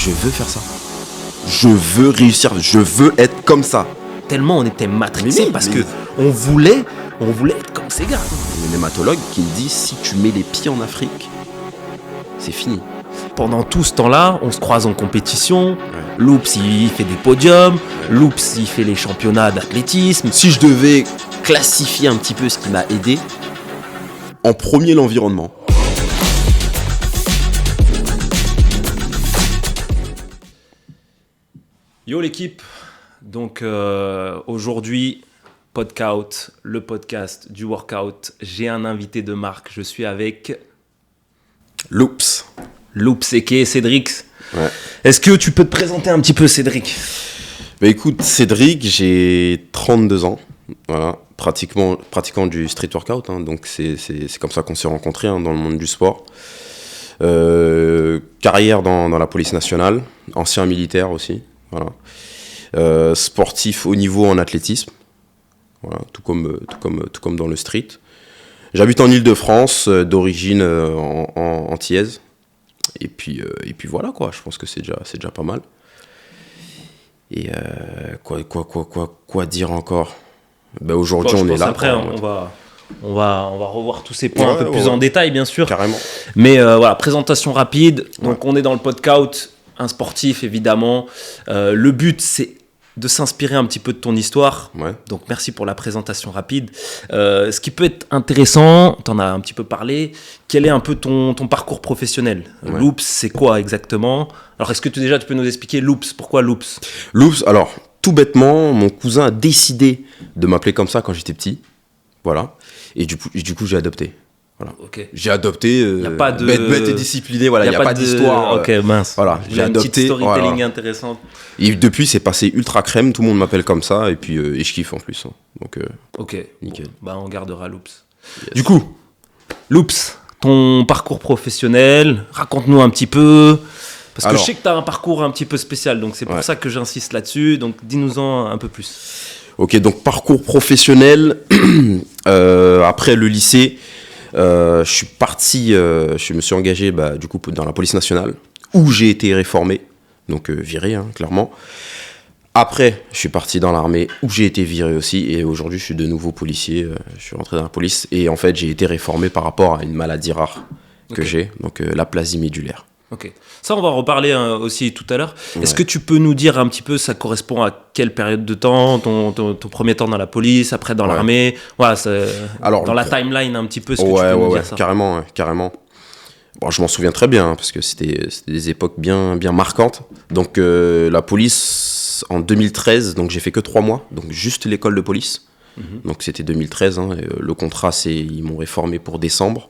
je veux faire ça. Je veux réussir, je veux être comme ça. Tellement on était matrixés parce que on voulait être comme ces gars. Il y a un hématologue qui me dit, si tu mets les pieds en Afrique, c'est fini. Pendant tout ce temps-là, on se croise en compétition. Loops, il fait des podiums. Loops, il fait les championnats d'athlétisme. Si je devais classifier un petit peu ce qui m'a aidé, en premier, l'environnement. Yo l'équipe, donc aujourd'hui, Podcout, le podcast du workout. J'ai un invité de marque, je suis avec Loops, aka Cédric. Ouais. Est-ce que tu peux te présenter un petit peu, Cédric ? Bah écoute, Cédric, j'ai 32 ans, voilà, pratiquant du street workout, hein, donc c'est comme ça qu'on s'est rencontrés, hein, dans le monde du sport. Carrière dans la police nationale, ancien militaire aussi, voilà. Sportif haut niveau en athlétisme, voilà, tout comme dans le street. J'habite en Île-de-France, d'origine antillaise. Et puis voilà quoi, je pense que c'est déjà pas mal. Et quoi dire encore ? Ben aujourd'hui on est là. Après on va revoir tous ces points un peu plus en détail bien sûr. Carrément. Mais voilà, présentation rapide. Donc on est dans le Podcout, un sportif évidemment. Le but c'est de s'inspirer un petit peu de ton histoire. Ouais. Donc merci pour la présentation rapide. Ce qui peut être intéressant, t'en as un petit peu parlé, quel est un peu ton parcours professionnel ? Ouais. Loops, c'est quoi exactement ? Alors est-ce que tu peux nous expliquer Loops ? Pourquoi Loops ? Loops, alors tout bêtement, mon cousin a décidé de m'appeler comme ça quand j'étais petit. Voilà. Et du coup j'ai adopté. Voilà. Ok. J'ai adopté, Y a pas de... bête et discipliné, voilà, il n'y a pas d'histoire. Ok, mince. Voilà, j'ai une adopté. petite storytelling voilà. intéressante. Et depuis, c'est passé ultra crème, tout le monde m'appelle comme ça, et puis et je kiffe en plus. Hein. Donc, Ok, nickel. Bon, bah on gardera Loops. Yes. Du coup, Loops, ton parcours professionnel, raconte-nous un petit peu. Parce que Alors, je sais que tu as un parcours un petit peu spécial, donc c'est pour ça que j'insiste là-dessus. Donc dis-nous-en un peu plus. Ok, donc parcours professionnel, après le lycée, je me suis engagé du coup dans la police nationale, où j'ai été réformé, donc viré, hein, clairement. Après, je suis parti dans l'armée, où j'ai été viré aussi, et aujourd'hui je suis de nouveau policier, je suis rentré dans la police, et en fait j'ai été réformé par rapport à une maladie rare que j'ai, donc l'aplasie médulaire. Ok, ça on va en reparler aussi tout à l'heure. Ouais. Est-ce que tu peux nous dire un petit peu, ça correspond à quelle période de temps, ton premier temps dans la police, après dans l'armée, voilà, alors, dans la timeline un petit peu, ce que tu peux nous dire ça. Carrément. Bon, je m'en souviens très bien, hein, parce que c'était des époques bien marquantes. Donc la police, en 2013, donc j'ai fait que 3 mois, donc juste l'école de police. Donc c'était 2013, hein, le contrat, ils m'ont réformé pour décembre.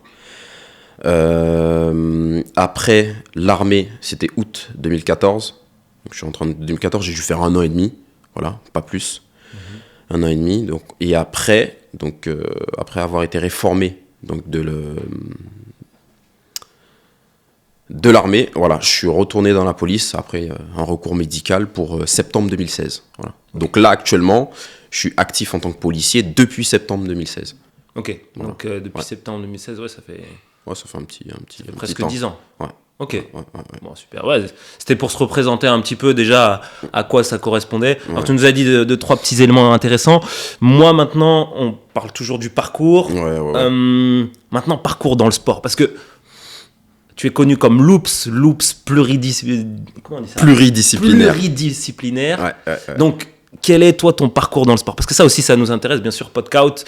Après l'armée, c'était août 2014. Donc, je suis entré en 2014, j'ai dû faire 1 an et demi, voilà, pas plus. 1 an et demi. Donc, et après avoir été réformé donc de l'armée, voilà, je suis retourné dans la police après un recours médical pour septembre 2016. Voilà. Donc là, actuellement, je suis actif en tant que policier depuis septembre 2016. Ok, Voilà. donc depuis septembre 2016, ça fait... Ouais, ça fait un petit presque temps. 10 ans. Ouais. Ok, Ouais. bon, super. Ouais, c'était pour se représenter un petit peu déjà à quoi ça correspondait. Alors tu nous as dit de 3 petits éléments intéressants. Moi maintenant, on parle toujours du parcours. Ouais. Maintenant, parcours dans le sport. Parce que tu es connu comme Loops Pluridisciplinaire. Pluridisciplinaire. Ouais. Donc, quel est toi ton parcours dans le sport ? Parce que ça aussi, ça nous intéresse, bien sûr, Podcout.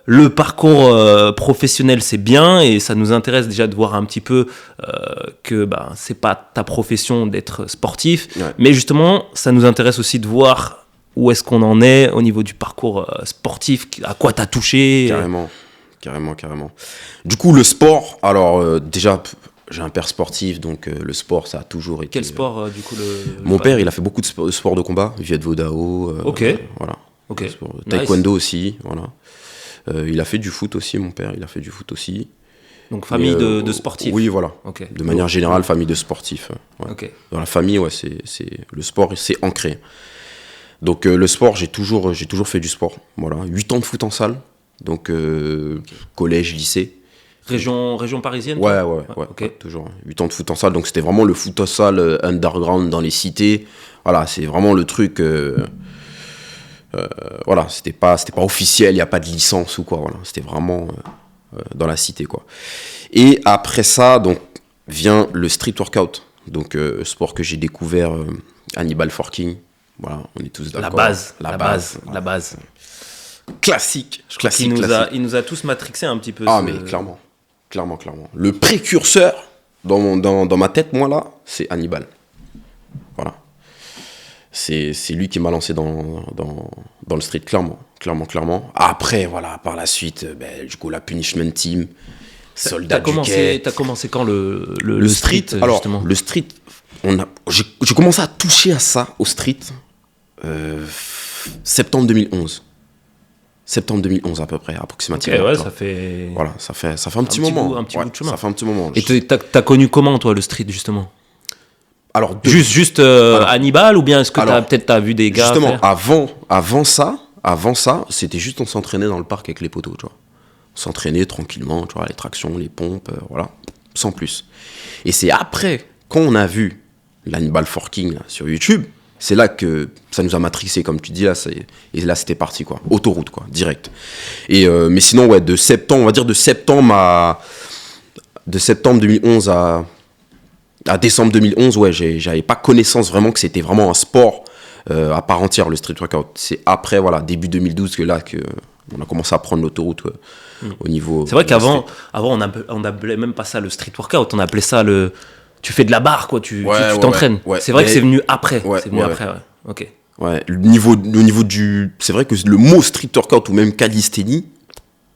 Le parcours professionnel, c'est bien, et ça nous intéresse déjà de voir un petit peu que c'est pas ta profession d'être sportif, mais justement, ça nous intéresse aussi de voir où est-ce qu'on en est au niveau du parcours sportif, à quoi t'as touché. Carrément. Du coup, le sport, alors déjà, j'ai un père sportif, donc le sport, ça a toujours été... Quel sport, du coup Mon père, il a fait beaucoup de sport de combat, Viet Vo Dao, voilà. Ok. Taekwondo aussi, voilà. Il a fait du foot aussi, mon père, Donc famille de sportifs. Oui, voilà. Okay. De manière générale, famille de sportifs. Ouais. Okay. Dans la famille, le sport, c'est ancré. Donc le sport, j'ai toujours fait du sport. Voilà, 8 ans de foot en salle, donc collège, lycée. Région parisienne? Ouais, toi ouais, ok. ouais, toujours. 8 ans de foot en salle, donc c'était vraiment le foot en salle underground dans les cités. Voilà, c'est vraiment le truc. Voilà, c'était pas officiel, il n'y a pas de licence ou quoi. Voilà, c'était vraiment dans la cité, quoi. Et après ça, donc, vient le street workout. Donc, sport que j'ai découvert, Hannibal Forking. Voilà, on est tous d'accord. La base. Classique. Classique, Il nous a tous matrixé un petit peu. Ah, mais clairement. Le précurseur, dans ma tête, moi, là, c'est Hannibal. Voilà. C'est lui qui m'a lancé dans le street, clairement. Après, voilà, par la suite, du coup, la Punishment Team, Soldat du Quai. T'as commencé quand le street, alors, justement le street, j'ai commencé à toucher à ça, au street, septembre 2011. Septembre 2011 à peu près, approximativement. Ok, ouais, ça fait... Voilà, ça fait un petit moment. Un petit bout de chemin. Ça fait un petit moment. Et t'as connu comment, toi, le street, justement? Alors, Juste Hannibal, ou bien est-ce que t'as vu des gars justement, faire avant ça, c'était juste on s'entraînait dans le parc avec les potos, tu vois. On s'entraînait tranquillement, tu vois, les tractions, les pompes, voilà, sans plus. Et c'est après, quand on a vu l'Hannibal Forking là, sur YouTube, c'est là que ça nous a matrixé, comme tu dis, là, et là c'était parti, quoi. Autoroute, quoi, direct. Et, mais sinon, ouais, de septembre 2011 à décembre 2011, ouais, j'avais pas connaissance vraiment que c'était vraiment un sport à part entière, le street workout. C'est après, voilà, début 2012 que on a commencé à prendre l'autoroute au niveau... C'est vrai qu'avant, on appelait même pas ça le street workout, on appelait ça tu fais de la barre, quoi, tu t'entraînes. Ouais. C'est vrai que c'est venu après. Ouais, c'est venu après, ouais. Ok. Ouais, le niveau du... C'est vrai que le mot street workout ou même calisthénie...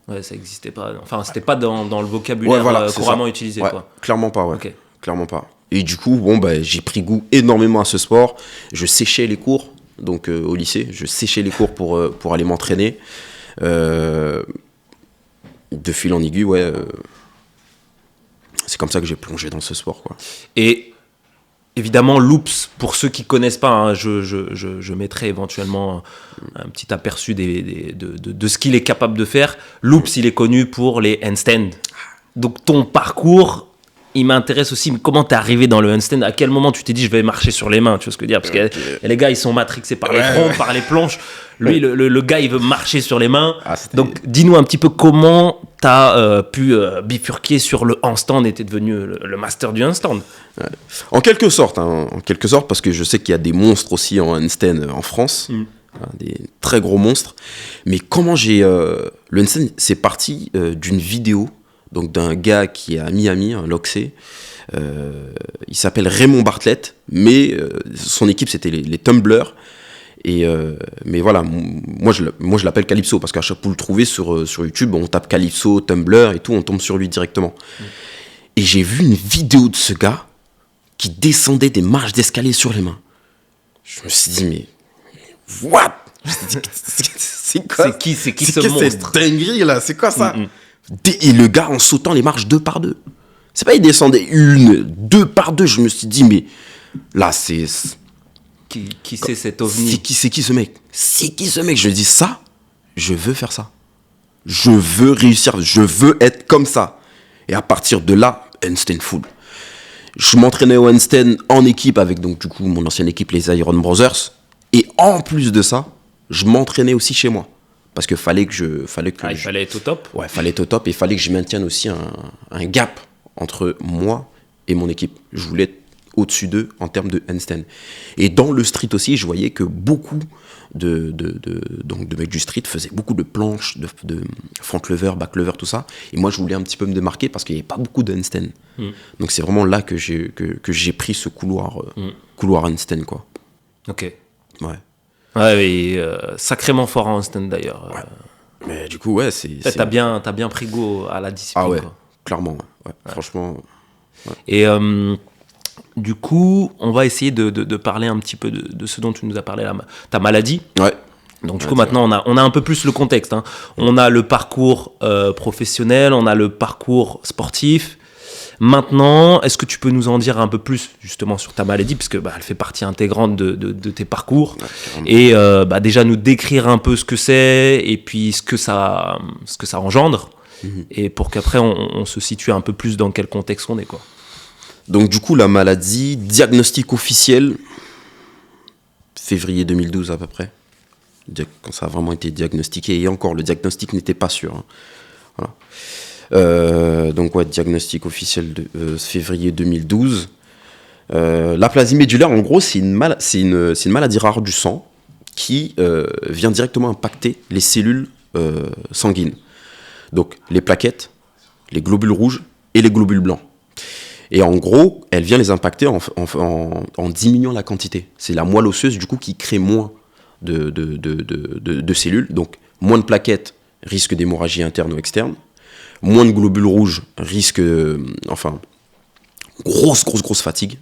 Ouais, ça existait pas. Enfin, c'était pas dans le vocabulaire couramment utilisé, ouais, quoi. Clairement pas, ouais. Ok. Clairement pas. Et du coup, j'ai pris goût énormément à ce sport. Je séchais les cours, donc au lycée. Je séchais les cours pour aller m'entraîner. De fil en aiguille, ouais. C'est comme ça que j'ai plongé dans ce sport, quoi. Et évidemment, Loops, pour ceux qui connaissent pas, hein, je mettrai éventuellement un petit aperçu de ce qu'il est capable de faire. Loops, il est connu pour les handstands. Donc ton parcours... Il m'intéresse aussi, comment t'es arrivé dans le handstand? À quel moment tu t'es dit je vais marcher sur les mains? Tu vois ce que je veux dire? Parce que les gars, ils sont matrixés par les troncs, par les planches. Lui, le gars, il veut marcher sur les mains. Donc, dis-nous un petit peu comment t'as pu bifurquer sur le handstand et t'es devenu le master du handstand. Ouais. En quelque sorte, parce que je sais qu'il y a des monstres aussi en handstand en France. Des très gros monstres. Mais comment le handstand, c'est parti d'une vidéo. Donc d'un gars qui est à Miami, un Loxé, il s'appelle Raymond Bartlett, mais son équipe c'était les Tumblers. Mais voilà, moi je l'appelle Calypso parce qu'à chaque fois que vous le trouvez sur YouTube, on tape Calypso, Tumblr et tout, on tombe sur lui directement. Et j'ai vu une vidéo de ce gars qui descendait des marches d'escalier sur les mains. Je me suis dit mais what? C'est quoi? C'est qui ce monstre? Cette dinguerie là, c'est quoi ça? Et le gars en sautant les marches 2 par 2. C'est pas il descendait 1, 2 par 2. Je me suis dit mais là c'est... Qui c'est cet ovni? C'est qui ce mec? Je me dis ça, je veux faire ça. Je veux réussir, je veux être comme ça. Et à partir de là, handstand full. Je m'entraînais au handstand en équipe avec donc du coup mon ancienne équipe les Iron Brothers. Et en plus de ça, je m'entraînais aussi chez moi. Parce qu'il fallait que il fallait être au top. Ouais, fallait être au top et il fallait que je maintienne aussi un gap entre moi et mon équipe. Je voulais être au-dessus d'eux en termes de handstand. Et dans le street aussi, je voyais que beaucoup de mecs du street faisaient beaucoup de planches, de front lever, back lever, tout ça. Et moi, je voulais un petit peu me démarquer parce qu'il n'y avait pas beaucoup de handstand. Donc c'est vraiment là que j'ai pris ce couloir handstand, quoi. Ok. Ouais. Ouais, mais sacrément fort en handstand d'ailleurs. Ouais. Mais du coup, ouais, t'as bien pris goût à la discipline. Ah ouais, quoi. clairement. Ouais. Franchement. Ouais. Et du coup, on va essayer de parler un petit peu de ce dont tu nous as parlé, ta maladie. Ouais. Donc du coup, maintenant, on a un peu plus le contexte. Hein. On a le parcours professionnel, on a le parcours sportif. Maintenant, est-ce que tu peux nous en dire un peu plus justement sur ta maladie, puisque elle fait partie intégrante de tes parcours, et déjà nous décrire un peu ce que c'est et puis ce que ça engendre, et pour qu'après on se situe un peu plus dans quel contexte on est, quoi. Donc du coup, la maladie, diagnostic officiel, février 2012 à peu près, quand ça a vraiment été diagnostiqué, et encore, le diagnostic n'était pas sûr. Hein. Voilà. Donc ouais, diagnostic officiel de février 2012. L'aplasie médulaire, en gros, c'est une maladie rare du sang qui vient directement impacter les cellules sanguines. Donc les plaquettes, les globules rouges et les globules blancs. Et en gros, elle vient les impacter en diminuant la quantité. C'est la moelle osseuse, du coup, qui crée moins de cellules. Donc, moins de plaquettes, risque d'hémorragie interne ou externe. Moins de globules rouges, risque... grosse fatigue.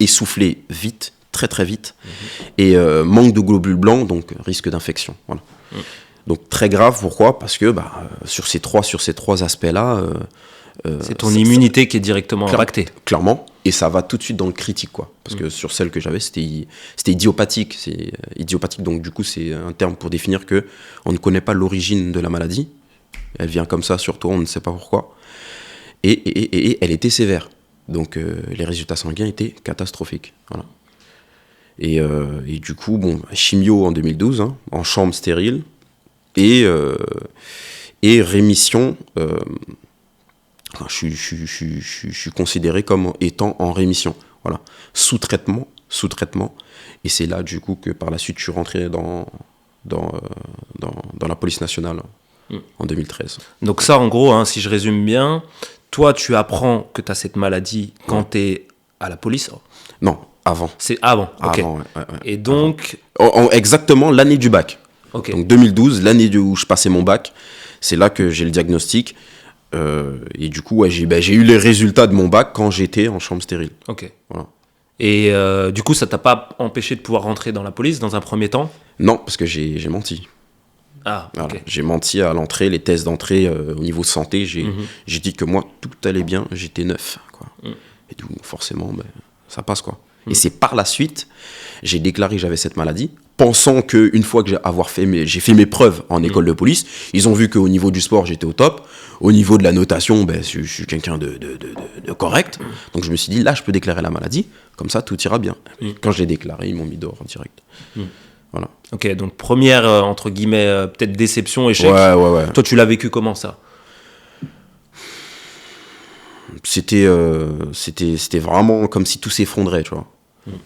Essoufflé vite, très très vite. Et manque de globules blancs, donc risque d'infection. Voilà. Donc, très grave. Pourquoi ? Parce que sur ces trois aspects-là... c'est ton immunité qui est directement impactée. Clairement, et ça va tout de suite dans le critique, quoi. Parce que sur celle que j'avais, c'était idiopathique. C'est idiopathique, donc du coup, c'est un terme pour définir que on ne connaît pas l'origine de la maladie. Elle vient comme ça sur toi, on ne sait pas pourquoi. Et elle était sévère. Donc les résultats sanguins étaient catastrophiques. Voilà. Et du coup, chimio en 2012, hein, en chambre stérile, et rémission... Je suis considéré comme étant en rémission. Voilà. Sous traitement. Et c'est là, du coup, que par la suite, je suis rentré dans la police nationale en 2013. Donc ça, en gros, hein, si je résume bien, toi, tu apprends que tu as cette maladie quand tu es à la police. Non, avant. C'est avant, ok. Avant, ouais. Et donc... Exactement l'année du bac. Okay. Donc 2012, l'année où je passais mon bac, c'est là que j'ai le diagnostic. Et du coup, j'ai eu les résultats de mon bac quand j'étais en chambre stérile. Ok. Voilà. Et du coup, ça t'a pas empêché de pouvoir rentrer dans la police dans un premier temps ? Non, parce que j'ai menti. Ah, ok. Voilà. J'ai menti à l'entrée, les tests d'entrée au niveau santé. J'ai dit que moi, tout allait bien, j'étais neuf. Quoi. Et du coup, forcément, ça passe, quoi. Et c'est par la suite, j'ai déclaré que j'avais cette maladie, pensant qu'une fois que j'ai fait mes preuves en école de police, ils ont vu qu'au niveau du sport, j'étais au top. Au niveau de la notation, je suis quelqu'un de correct. Donc je me suis dit, là, je peux déclarer la maladie. Comme ça, tout ira bien. Quand je l'ai déclaré, ils m'ont mis dehors direct. Voilà. Ok, donc première, entre guillemets, peut-être déception, échec. Ouais. Toi, tu l'as vécu comment, ça ? C'était vraiment comme si tout s'effondrait, tu vois.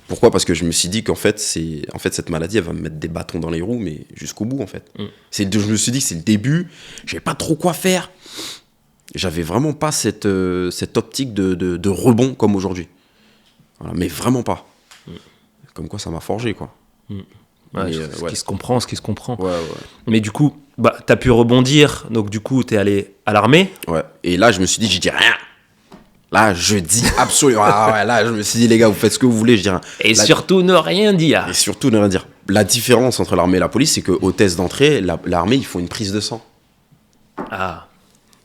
Pourquoi ? Parce que je me suis dit qu'en fait, cette maladie, elle va me mettre des bâtons dans les roues, mais jusqu'au bout, en fait. Je me suis dit que c'est le début, je savais pas trop quoi faire. J'avais vraiment pas cette optique de rebond comme aujourd'hui. Voilà, mais vraiment pas. Comme quoi, ça m'a forgé, quoi. Ouais, ce qui se comprend. Ouais. Mais du coup, t'as pu rebondir, donc du coup, t'es allé à l'armée. Ouais, et là, je me suis dit, je dis rien. Là, je dis absolument. Là, je me suis dit, les gars, vous faites ce que vous voulez. Je dis rien. Et surtout, ne rien dire. Et surtout, ne rien dire. La différence entre l'armée et la police, c'est qu'au test d'entrée, l'armée, ils font une prise de sang. Ah.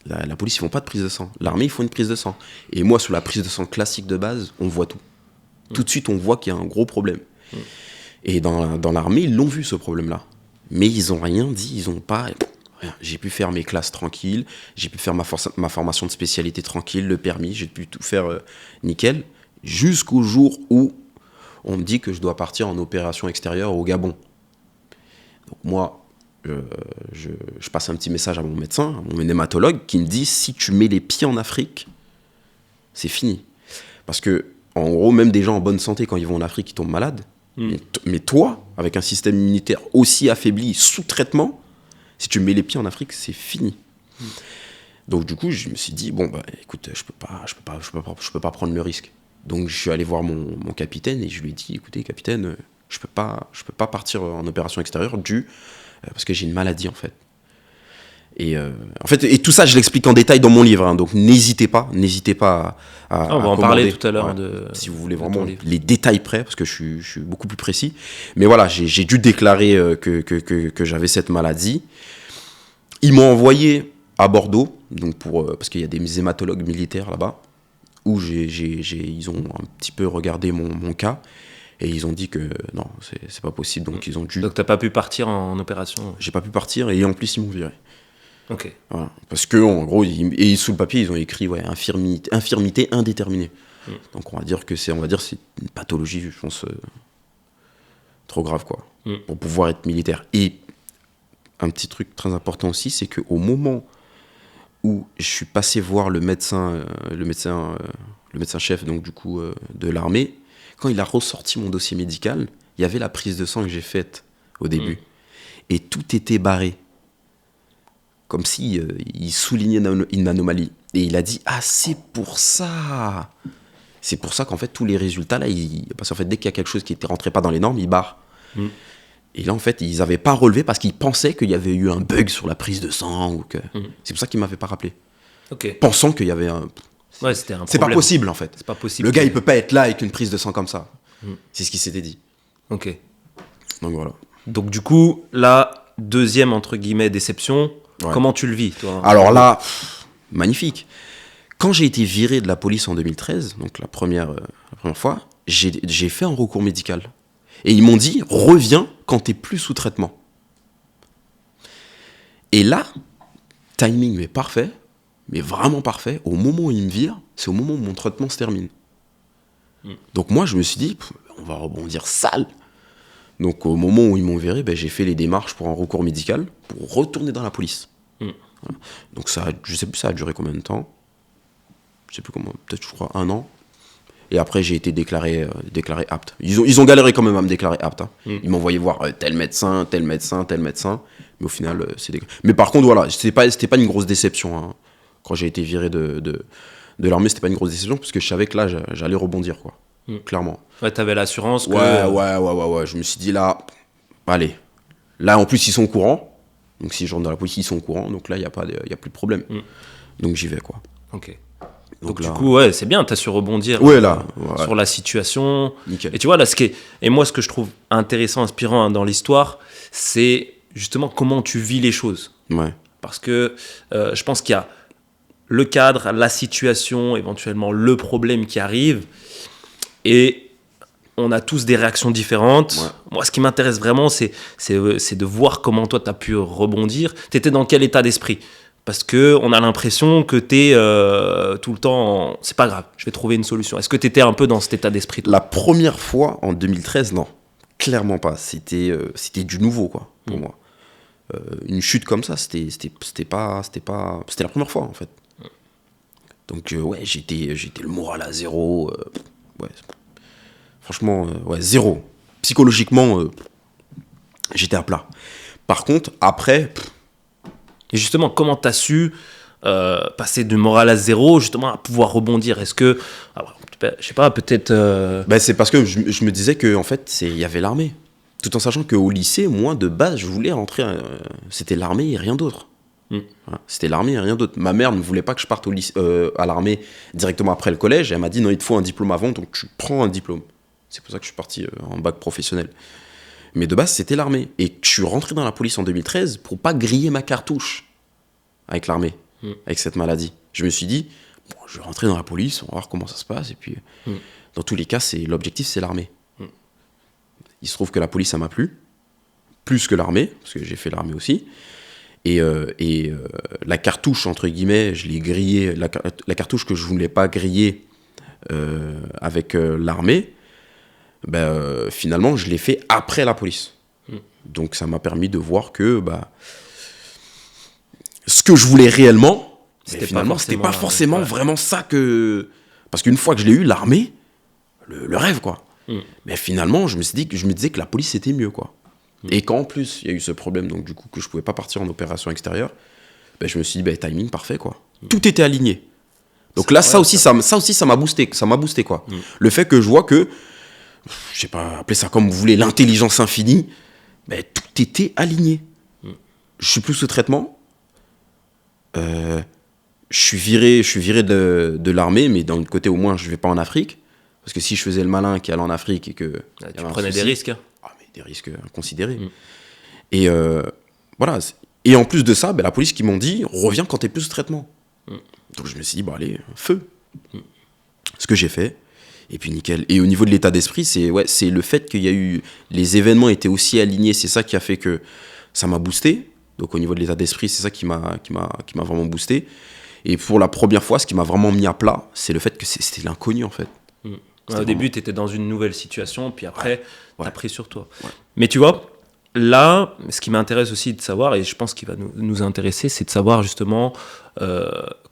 La police, ils font pas de prise de sang. L'armée, ils font une prise de sang. Et moi, sur la prise de sang classique de base, on voit tout. Tout de suite, on voit qu'il y a un gros problème. Et dans l'armée, ils l'ont vu, ce problème-là. Mais ils ont rien dit, ils ont pas... J'ai pu faire mes classes tranquilles, j'ai pu faire ma formation de spécialité tranquille, le permis, j'ai pu tout faire nickel, jusqu'au jour où on me dit que je dois partir en opération extérieure au Gabon. Donc moi, je passe un petit message à mon médecin, à mon hématologue, qui me dit, si tu mets les pieds en Afrique, c'est fini. Parce que, en gros, même des gens en bonne santé, quand ils vont en Afrique, ils tombent malades. Mais toi, avec un système immunitaire aussi affaibli, sous traitement, si tu mets les pieds en Afrique, c'est fini. Donc du coup, je me suis dit, écoute, je peux pas prendre le risque. Donc je suis allé voir mon capitaine et je lui ai dit, écoutez, capitaine, je peux pas partir en opération extérieure parce que j'ai une maladie, en fait. Et tout ça, je l'explique en détail dans mon livre. Hein, donc n'hésitez pas à on va en parler tout à l'heure. Si vous voulez vraiment les détails près, parce que je suis beaucoup plus précis. Mais voilà, j'ai dû déclarer que j'avais cette maladie. Ils m'ont envoyé à Bordeaux, donc parce qu'il y a des hématologues militaires là-bas, où ils ont un petit peu regardé mon cas. Et ils ont dit que non, c'est pas possible. Donc ils ont dû... Donc t'as pas pu partir en opération ? J'ai pas pu partir et en plus ils m'ont viré. Ok. Voilà. Parce que, en gros, et sous le papier, ils ont écrit infirmité indéterminée. Donc, on va dire que c'est une pathologie, je pense, trop grave, quoi, pour pouvoir être militaire. Et un petit truc très important aussi, c'est qu'au moment où je suis passé voir le médecin chef, donc du coup, de l'armée, quand il a ressorti mon dossier médical, il y avait la prise de sang que j'ai faite au début. Et tout était barré. Comme si il soulignait une anomalie. Et il a dit, ah, c'est pour ça. C'est pour ça qu'en fait, tous les résultats, là, parce qu'en fait, dès qu'il y a quelque chose qui ne rentrait pas dans les normes, ils barrent. Et là, en fait, ils n'avaient pas relevé parce qu'ils pensaient qu'il y avait eu un bug sur la prise de sang. C'est pour ça qu'ils ne m'avaient pas rappelé. Ok. Pensant qu'il y avait un... Ouais, c'était un problème. C'est pas possible, en fait. C'est pas possible. Le gars, il peut pas être là avec une prise de sang comme ça. C'est ce qui s'était dit. Ok. Donc voilà. Donc du coup, la deuxième, entre guillemets, déception, comment tu le vis, toi? Alors là, magnifique. Quand j'ai été viré de la police en 2013, donc la première fois, j'ai fait un recours médical. Et ils m'ont dit, reviens quand t'es plus sous traitement. Et là, timing mais parfait, mais vraiment parfait. Au moment où ils me virent, c'est au moment où mon traitement se termine. Donc moi, je me suis dit, on va rebondir sale. Donc au moment où ils m'ont viré, j'ai fait les démarches pour un recours médical pour retourner dans la police. Voilà. Donc ça, je sais plus ça a duré combien de temps. Je sais plus comment, peut-être je crois 1 an. Et après j'ai été déclaré apte. Ils ont galéré quand même à me déclarer apte. Ils m'envoyaient voir tel médecin. Mais au final, c'est déclaré. Mais par contre, voilà, c'était pas une grosse déception. Hein. Quand j'ai été viré de l'armée, c'était pas une grosse déception parce que je savais que là, j'allais rebondir, quoi. Clairement. Ouais, t'avais l'assurance que... Ouais. Je me suis dit là, allez. Là, en plus, ils sont au courant. Donc si je rentre dans la police, ils sont au courant. Donc là, il y a plus de problème. Donc j'y vais, quoi. Ok. Donc là, du coup, ouais, c'est bien, t'as su rebondir sur la situation. Nickel. Et tu vois, là, et moi, ce que je trouve intéressant, inspirant dans l'histoire, c'est justement comment tu vis les choses. Ouais. Parce que je pense qu'il y a le cadre, la situation, éventuellement le problème qui arrive. Et on a tous des réactions différentes. Ouais. Moi, ce qui m'intéresse vraiment, c'est de voir comment toi, tu as pu rebondir. Tu étais dans quel état d'esprit ? Parce qu'on a l'impression que tu es tout le temps... C'est pas grave, je vais trouver une solution. Est-ce que tu étais un peu dans cet état d'esprit, toi ? La première fois, en 2013, non. Clairement pas. C'était du nouveau, quoi, pour moi. Une chute comme ça, c'était la première fois, en fait. Donc, ouais, j'étais le moral à zéro. Ouais. Franchement, zéro. Psychologiquement, j'étais à plat. Par contre, après... Et justement, comment tu as su passer du moral à zéro, justement, à pouvoir rebondir ? Est-ce que... Alors, je sais pas, peut-être... c'est parce que je me disais qu'en fait, il y avait l'armée. Tout en sachant qu'au lycée, moi, de base, je voulais rentrer... c'était l'armée et rien d'autre. Voilà. C'était l'armée et rien d'autre. Ma mère ne voulait pas que je parte à l'armée directement après le collège. Elle m'a dit non, il te faut un diplôme avant, donc tu prends un diplôme. C'est pour ça que je suis parti en bac professionnel. Mais de base, c'était l'armée. Et je suis rentré dans la police en 2013 pour pas griller ma cartouche avec l'armée, avec cette maladie. Je me suis dit, bon, je vais rentrer dans la police, on va voir comment ça se passe. Et puis, dans tous les cas, l'objectif, c'est l'armée. Il se trouve que la police, ça m'a plu. Plus que l'armée, parce que j'ai fait l'armée aussi. Et la cartouche, entre guillemets, je l'ai grillée. La cartouche que je voulais pas griller avec l'armée, finalement, je l'ai fait après la police. Donc, ça m'a permis de voir que ce que je voulais réellement, c'était pas forcément vraiment ça que... Parce qu'une fois que je l'ai eu, l'armée, le rêve, quoi. Mais finalement, je me disais que la police, c'était mieux, quoi. Et qu'en plus, il y a eu ce problème, donc du coup, que je pouvais pas partir en opération extérieure, je me suis dit, timing parfait, quoi. Tout était aligné. Donc là, ça aussi, ça m'a boosté, quoi. Le fait que je vois que, je sais pas, appelez ça comme vous voulez, l'intelligence infinie, tout était aligné. Je suis plus sous traitement. Je suis viré de l'armée, mais d'un autre côté, au moins, je vais pas en Afrique. Parce que si je faisais le malin qui allait en Afrique et que... tu prenais des risques. Des risques inconsidérés. Et voilà. Et en plus de ça, la police qui m'ont dit, reviens quand t'es plus sous traitement. Donc je me suis dit, allez, feu. Ce que j'ai fait. Et puis nickel. Et au niveau de l'état d'esprit, c'est le fait qu'il y a eu... Les événements étaient aussi alignés, c'est ça qui a fait que ça m'a boosté. Donc au niveau de l'état d'esprit, c'est ça qui m'a vraiment boosté. Et pour la première fois, ce qui m'a vraiment mis à plat, c'est le fait que c'était l'inconnu en fait. Au début, tu étais dans une nouvelle situation, puis après, tu as pris sur toi. Ouais. Mais tu vois, là, ce qui m'intéresse aussi de savoir, et je pense qu'il va nous intéresser, c'est de savoir justement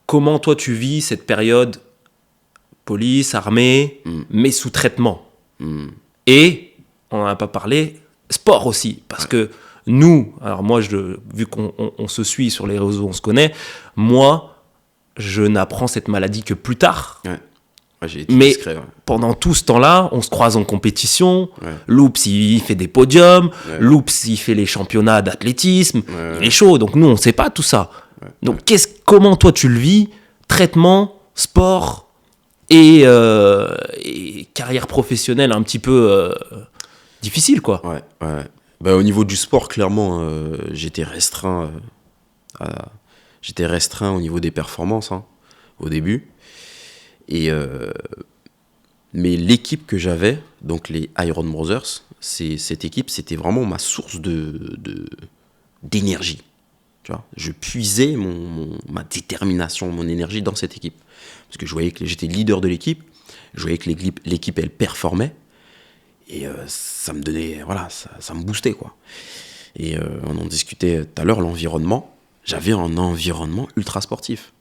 comment toi tu vis cette période police, armée, mais sous traitement. Et, on n'en a pas parlé, sport aussi. Parce que nous, alors moi, vu qu'on se suit sur les réseaux, on se connaît, moi, je n'apprends cette maladie que plus tard. Ouais. J'ai été Mais discret, pendant tout ce temps-là, on se croise en compétition. Ouais. Loops, il fait des podiums. Ouais. Loops, il fait les championnats d'athlétisme. Ouais. Il est chaud. Donc nous, on ne sait pas tout ça. Ouais. Donc comment toi tu le vis? Traitement, sport et carrière professionnelle un petit peu difficile, quoi. Ouais. Bah, au niveau du sport, clairement, j'étais restreint. J'étais restreint au niveau des performances au début. Mais l'équipe que j'avais, donc les Iron Brothers, cette équipe, c'était vraiment ma source d'énergie. Tu vois, je puisais ma détermination, mon énergie dans cette équipe. Parce que je voyais que j'étais leader de l'équipe, je voyais que l'équipe, elle performait. Et ça me donnait, voilà, ça me boostait, quoi. Et on en discutait tout à l'heure, l'environnement. J'avais un environnement ultra sportif.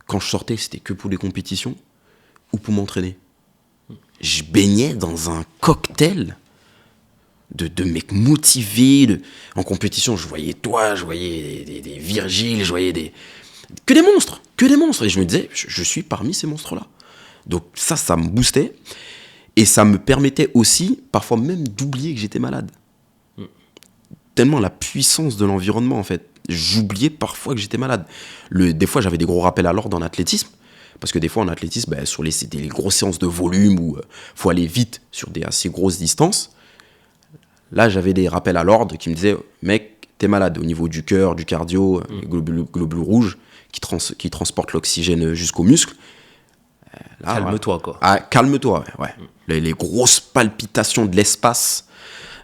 Quand je sortais, c'était que pour les compétitions ou pour m'entraîner. Je baignais dans un cocktail de mecs motivés. En compétition, je voyais toi, je voyais des Virgile, je voyais que des monstres. Et je me disais, je suis parmi ces monstres-là. Donc ça me boostait. Et ça me permettait aussi, parfois même, d'oublier que j'étais malade. Tellement la puissance de l'environnement, en fait. J'oubliais parfois que j'étais malade. Des fois, j'avais des gros rappels à l'ordre en athlétisme. Parce que des fois, en athlétisme, c'était les grosses séances de volume où il faut aller vite sur des assez grosses distances. Là, j'avais des rappels à l'ordre qui me disaient « Mec, t'es malade au niveau du cœur, du cardio, globules rouges qui transportent l'oxygène jusqu'aux muscles. » Calme-toi, quoi. Ah, calme-toi, ouais. Les grosses palpitations de l'espace,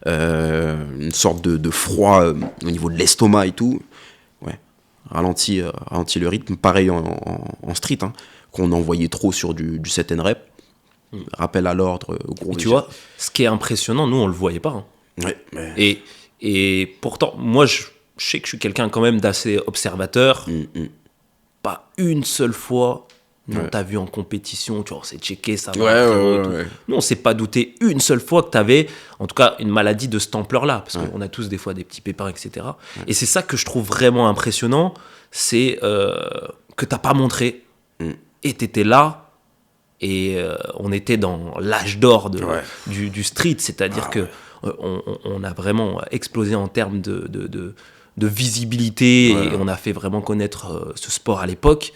une sorte de froid au niveau de l'estomac et tout. Ouais. Ralentit le rythme. Pareil en street, qu'on envoyait trop sur du set and rep. Rappel à l'ordre, gros. Et tu vois, ce qui est impressionnant, nous, on le voyait pas. Ouais. Et pourtant, moi, je sais que je suis quelqu'un quand même d'assez observateur. Pas une seule fois, on t'a vu en compétition, tu vois, on s'est checké, ça va. Ouais. Nous, on s'est pas douté une seule fois que t'avais, en tout cas, une maladie de cette ampleur-là. Parce qu'on a tous des fois des petits pépins, etc. Ouais. Et c'est ça que je trouve vraiment impressionnant, c'est que t'as pas montré. Et t'étais là. Et on était dans l'âge d'or du street, c'est-à-dire que on a vraiment explosé en termes de visibilité et on a fait vraiment connaître ce sport à l'époque.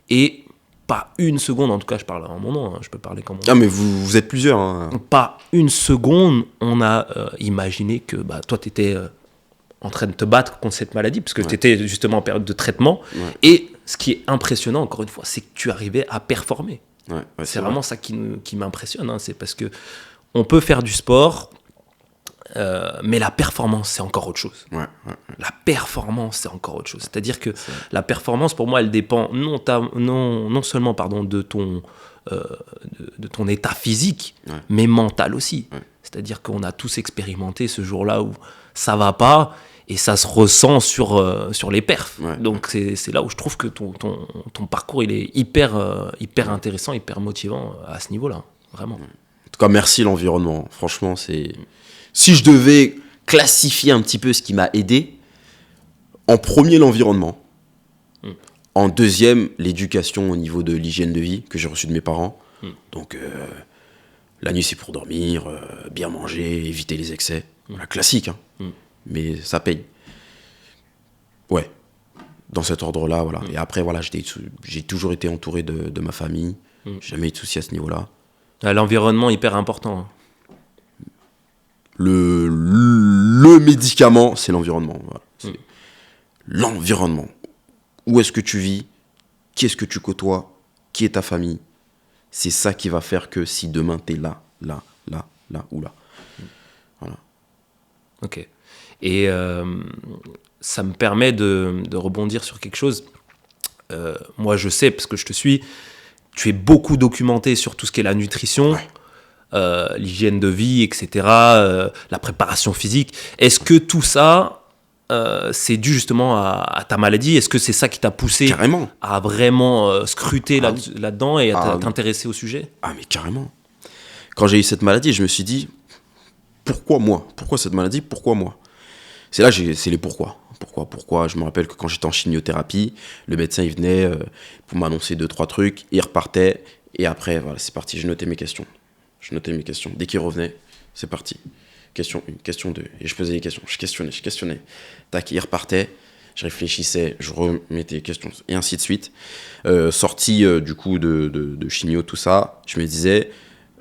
Et pas une seconde, en tout cas je parle en mon nom, je peux parler comme mon nom. Ah mais vous êtes plusieurs. Pas une seconde on a imaginé que toi t'étais en train de te battre contre cette maladie, parce que tu étais justement en période de traitement. Et ce qui est impressionnant, encore une fois, c'est que tu arrivais à performer. C'est vraiment ça qui m'impressionne, c'est parce que on peut faire du sport, mais la performance c'est encore autre chose. La performance c'est encore autre chose. C'est-à-dire que la performance pour moi elle dépend non seulement de ton état physique, mais mental aussi. C'est-à-dire qu'on a tous expérimenté ce jour-là où ça va pas. Et ça se ressent sur les perfs. Donc c'est là où je trouve que ton parcours il est hyper intéressant, hyper motivant à ce niveau-là, vraiment. En tout cas, merci l'environnement. Franchement, c'est... Si je devais classifier un petit peu ce qui m'a aidé, en premier, l'environnement. En deuxième, l'éducation au niveau de l'hygiène de vie que j'ai reçue de mes parents. Donc, la nuit, c'est pour dormir, bien manger, éviter les excès. La classique, mais ça paye. Ouais, dans cet ordre-là, voilà. Et après, voilà, j'ai toujours été entouré de ma famille. J'ai jamais eu de soucis à ce niveau-là. L'environnement hyper important. Le médicament, c'est l'environnement. Voilà. C'est l'environnement. Où est-ce que tu vis? Qui est-ce que tu côtoies? Qui est ta famille? C'est ça qui va faire que si demain t'es là ou là. Voilà. Ok. Et ça me permet de rebondir sur quelque chose. Moi, je sais, parce que je te suis, tu es beaucoup documenté sur tout ce qui est la nutrition, l'hygiène de vie, etc., la préparation physique. Est-ce que tout ça, c'est dû justement à ta maladie? Est-ce que c'est ça qui t'a poussé Carrément. à vraiment scruter là-dedans et à t'intéresser au sujet? Ah, mais carrément. Quand j'ai eu cette maladie, je me suis dit, pourquoi moi? Pourquoi cette maladie? Pourquoi moi? C'est là, c'est les pourquoi. Pourquoi? Je me rappelle que quand j'étais en chimiothérapie, le médecin, il venait pour m'annoncer 2-3 trucs, il repartait, et après, voilà, c'est parti, je notais mes questions. Dès qu'il revenait, c'est parti. Question 1, question 2, et je posais des questions, je questionnais. Tac, il repartait, je réfléchissais, je remettais les questions, et ainsi de suite. Sorti du coup de chimio, tout ça, je me disais,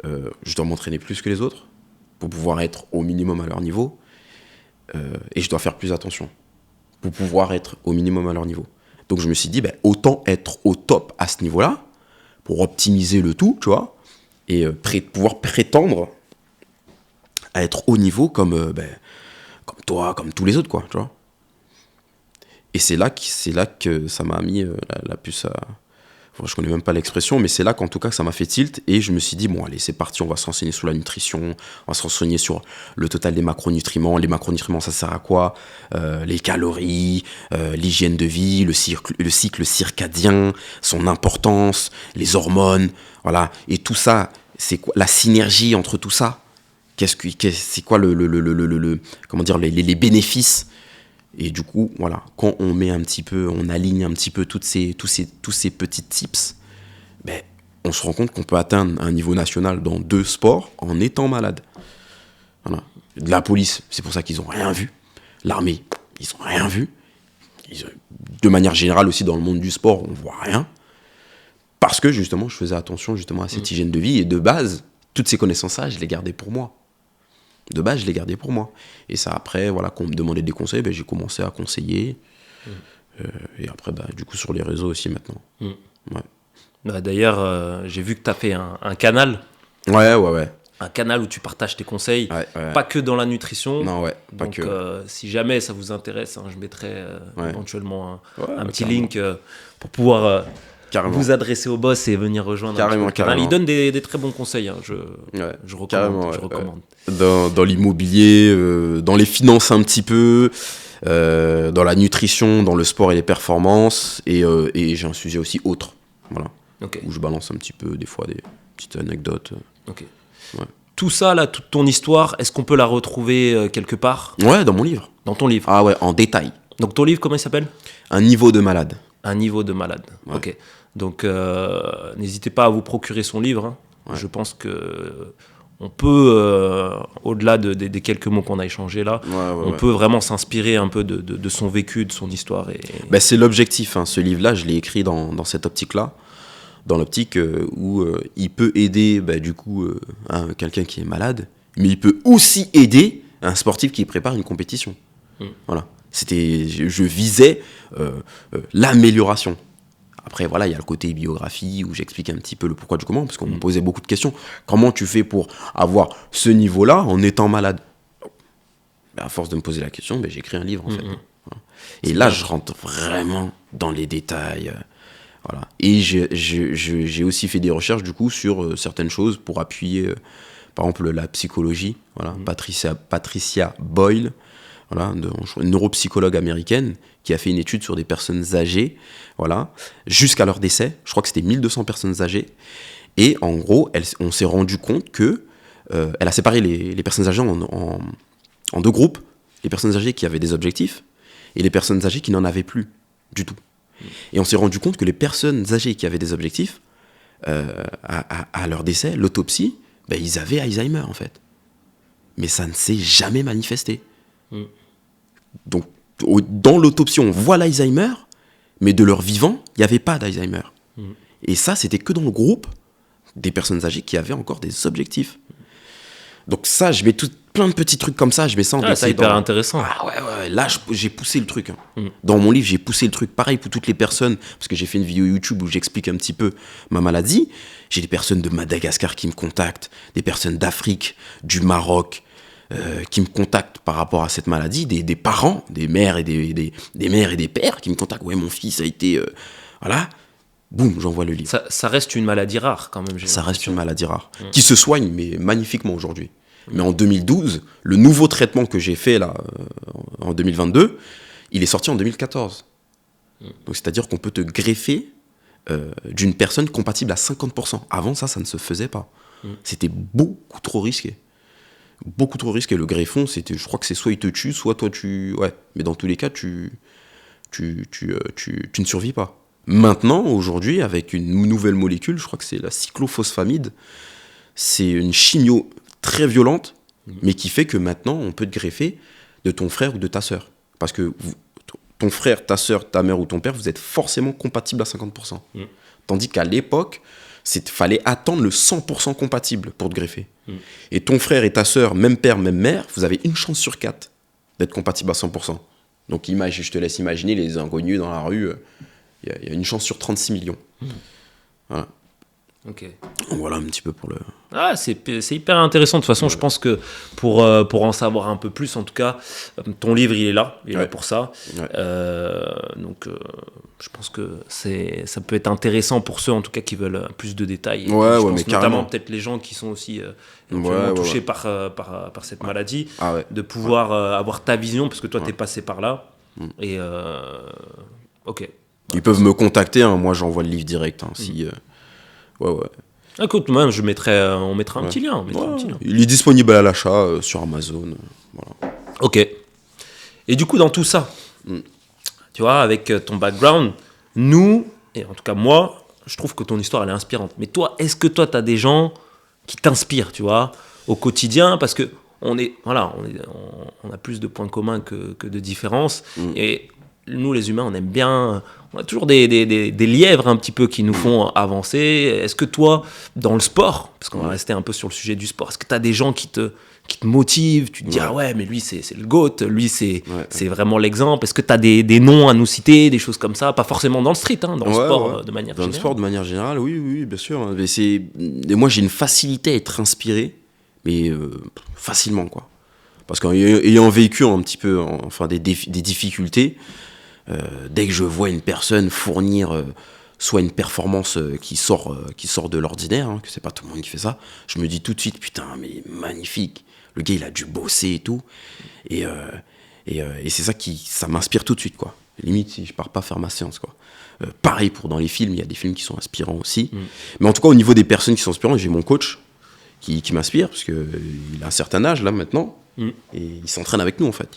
je dois m'entraîner plus que les autres, pour pouvoir être au minimum à leur niveau, et je dois faire plus attention, pour pouvoir être au minimum à leur niveau. Donc je me suis dit, autant être au top à ce niveau-là, pour optimiser le tout, tu vois, et pouvoir prétendre à être haut niveau comme toi, comme tous les autres, quoi, tu vois. Et c'est là que ça m'a mis la puce à... Enfin, je connais même pas l'expression, mais c'est là qu'en tout cas ça m'a fait tilt, et je me suis dit, bon allez, c'est parti, on va se renseigner sur la nutrition, on va se renseigner sur le total des macronutriments. Les macronutriments, ça sert à quoi? Les calories, l'hygiène de vie, le cycle circadien, son importance, les hormones, voilà. Et tout ça, c'est quoi la synergie entre tout ça? C'est quoi comment dire, les bénéfices? Et du coup, voilà, quand on met un petit peu, on aligne un petit peu tous ces petits tips, on se rend compte qu'on peut atteindre un niveau national dans 2 sports en étant malade. Voilà. De la police, c'est pour ça qu'ils n'ont rien vu. L'armée, ils n'ont rien vu. De manière générale aussi, dans le monde du sport, on ne voit rien. Parce que justement, je faisais attention justement à cette hygiène de vie. Et de base, toutes ces connaissances-là, je les gardais pour moi. Et ça, après, voilà, qu'on me demandait des conseils, j'ai commencé à conseiller. Et après, du coup, sur les réseaux aussi maintenant. Ouais. D'ailleurs, j'ai vu que tu as fait un canal. Ouais. Un canal où tu partages tes conseils, Ouais. pas que dans la nutrition. Non, ouais, pas donc, que. Si jamais ça vous intéresse, je mettrai éventuellement un petit carrément. link pour pouvoir vous adresser au boss et venir rejoindre. Carrément. Il donne des très bons conseils. Je recommande. Dans l'immobilier, dans les finances un petit peu, dans la nutrition, dans le sport et les performances, et j'ai un sujet aussi autre, voilà, où je balance un petit peu des fois des petites anecdotes. Ok. Ouais. Tout ça là, toute ton histoire, est-ce qu'on peut la retrouver quelque part? Ouais, dans mon livre. Dans ton livre. Ah ouais, en détail. Donc ton livre, comment il s'appelle? Un niveau de malade. Un niveau de malade. Ouais. Ok. Donc n'hésitez pas à vous procurer son livre. Ouais. Je pense que on peut, au-delà des quelques mots qu'on a échangés là, on peut vraiment s'inspirer un peu de son vécu, de son histoire. C'est l'objectif. Ce livre-là, je l'ai écrit dans cette optique-là. Dans l'optique où il peut aider du coup quelqu'un qui est malade, mais il peut aussi aider un sportif qui prépare une compétition. Voilà. Je visais l'amélioration. Après, voilà, il y a le côté biographie où j'explique un petit peu le pourquoi du comment, parce qu'on me posait beaucoup de questions. Comment tu fais pour avoir ce niveau-là en étant malade? À force de me poser la question, j'écris un livre en fait. Voilà. Et là, je rentre vraiment dans les détails. Voilà. Et j'ai aussi fait des recherches du coup sur certaines choses pour appuyer, par exemple, la psychologie. Voilà. Patricia Boyle, voilà, une neuropsychologue américaine qui a fait une étude sur des personnes âgées, voilà, jusqu'à leur décès. Je crois que c'était 1200 personnes âgées. Et en gros, on s'est rendu compte que elle a séparé les personnes âgées en 2 groupes. Les personnes âgées qui avaient des objectifs et les personnes âgées qui n'en avaient plus du tout. Et on s'est rendu compte que les personnes âgées qui avaient des objectifs, à leur décès, l'autopsie, ils avaient Alzheimer en fait. Mais ça ne s'est jamais manifesté. Donc, dans l'autopsie, on voit l'Alzheimer, mais de leur vivant, il n'y avait pas d'Alzheimer. Et ça, c'était que dans le groupe des personnes âgées qui avaient encore des objectifs. Donc ça, je mets plein de petits trucs comme ça, je mets ça en détail. C'est hyper intéressant. Ah ouais, là, j'ai poussé le truc. Dans mon livre, j'ai poussé le truc. Pareil pour toutes les personnes, parce que j'ai fait une vidéo YouTube où j'explique un petit peu ma maladie. J'ai des personnes de Madagascar qui me contactent, des personnes d'Afrique, du Maroc, qui me contactent par rapport à cette maladie, des parents, des mères et des mères et des pères qui me contactent. Ouais, mon fils a été... voilà. Boum, j'envoie le livre. Ça reste une maladie rare quand même. Ça reste une maladie rare, qui se soigne, mais magnifiquement aujourd'hui. Mais en 2012, le nouveau traitement que j'ai fait là, en 2022, il est sorti en 2014. Donc c'est-à-dire qu'on peut te greffer d'une personne compatible à 50%. Avant ça ne se faisait pas. C'était beaucoup trop risqué. Beaucoup trop risqué. Le greffon, je crois que c'est soit il te tue, soit toi tu... Ouais, mais dans tous les cas, tu ne survis pas. Maintenant, aujourd'hui, avec une nouvelle molécule, je crois que c'est la cyclophosphamide, c'est une chimio très violente, mais qui fait que maintenant, on peut te greffer de ton frère ou de ta sœur. Parce que ton frère, ta sœur, ta mère ou ton père, vous êtes forcément compatibles à 50%. Tandis qu'à l'époque, fallait attendre le 100% compatible pour te greffer. Et ton frère et ta sœur, même père, même mère, vous avez une chance sur 4 d'être compatible à 100%. Donc je te laisse imaginer les inconnus dans la rue... Il y a une chance sur 36 millions. Voilà. Ok. Voilà un petit peu pour le... Ah, c'est hyper intéressant. De toute façon, je pense que pour en savoir un peu plus, en tout cas, ton livre, il est là. Il est là pour ça. Ouais. Donc, je pense que ça peut être intéressant pour ceux, en tout cas, qui veulent plus de détails. Et ouais, je mais pense carrément. notamment peut-être les gens qui sont aussi touchés par cette maladie, de pouvoir avoir ta vision, parce que toi, t'es passé par là. Et ok. Ils peuvent me contacter, hein. Moi j'envoie le livre direct. Hein, si, ouais. Écoute, moi on mettra un petit lien. Il est disponible à l'achat sur Amazon. Voilà. Ok. Et du coup, dans tout ça, tu vois, avec ton background, nous, et en tout cas moi, je trouve que ton histoire elle est inspirante. Mais toi, est-ce que toi, tu as des gens qui t'inspirent, tu vois, au quotidien? Parce que on a plus de points communs que de différences. Et nous, les humains, on aime bien... On a toujours des lièvres un petit peu qui nous font avancer. Est-ce que toi, dans le sport, parce qu'on va rester un peu sur le sujet du sport, est-ce que tu as des gens qui te motivent? Tu te dis, ah ouais, mais lui, c'est le GOAT, lui, c'est vraiment l'exemple. Est-ce que tu as des noms à nous citer, des choses comme ça? Pas forcément dans le street, hein, dans le sport de manière générale. Dans le sport de manière générale, oui, bien sûr. Mais et moi, j'ai une facilité à être inspiré, mais facilement, quoi. Parce qu'ayant vécu un petit peu des difficultés, dès que je vois une personne fournir soit une performance qui sort de l'ordinaire, hein, que c'est pas tout le monde qui fait ça, je me dis tout de suite, putain, mais magnifique, le gars il a dû bosser et tout, et c'est ça m'inspire tout de suite, quoi. Limite si je pars pas faire ma séance, quoi. Pareil pour dans les films, il y a des films qui sont inspirants aussi, mais en tout cas au niveau des personnes qui sont inspirantes, j'ai mon coach qui m'inspire, parce qu'il a un certain âge là maintenant. Et il s'entraîne avec nous en fait.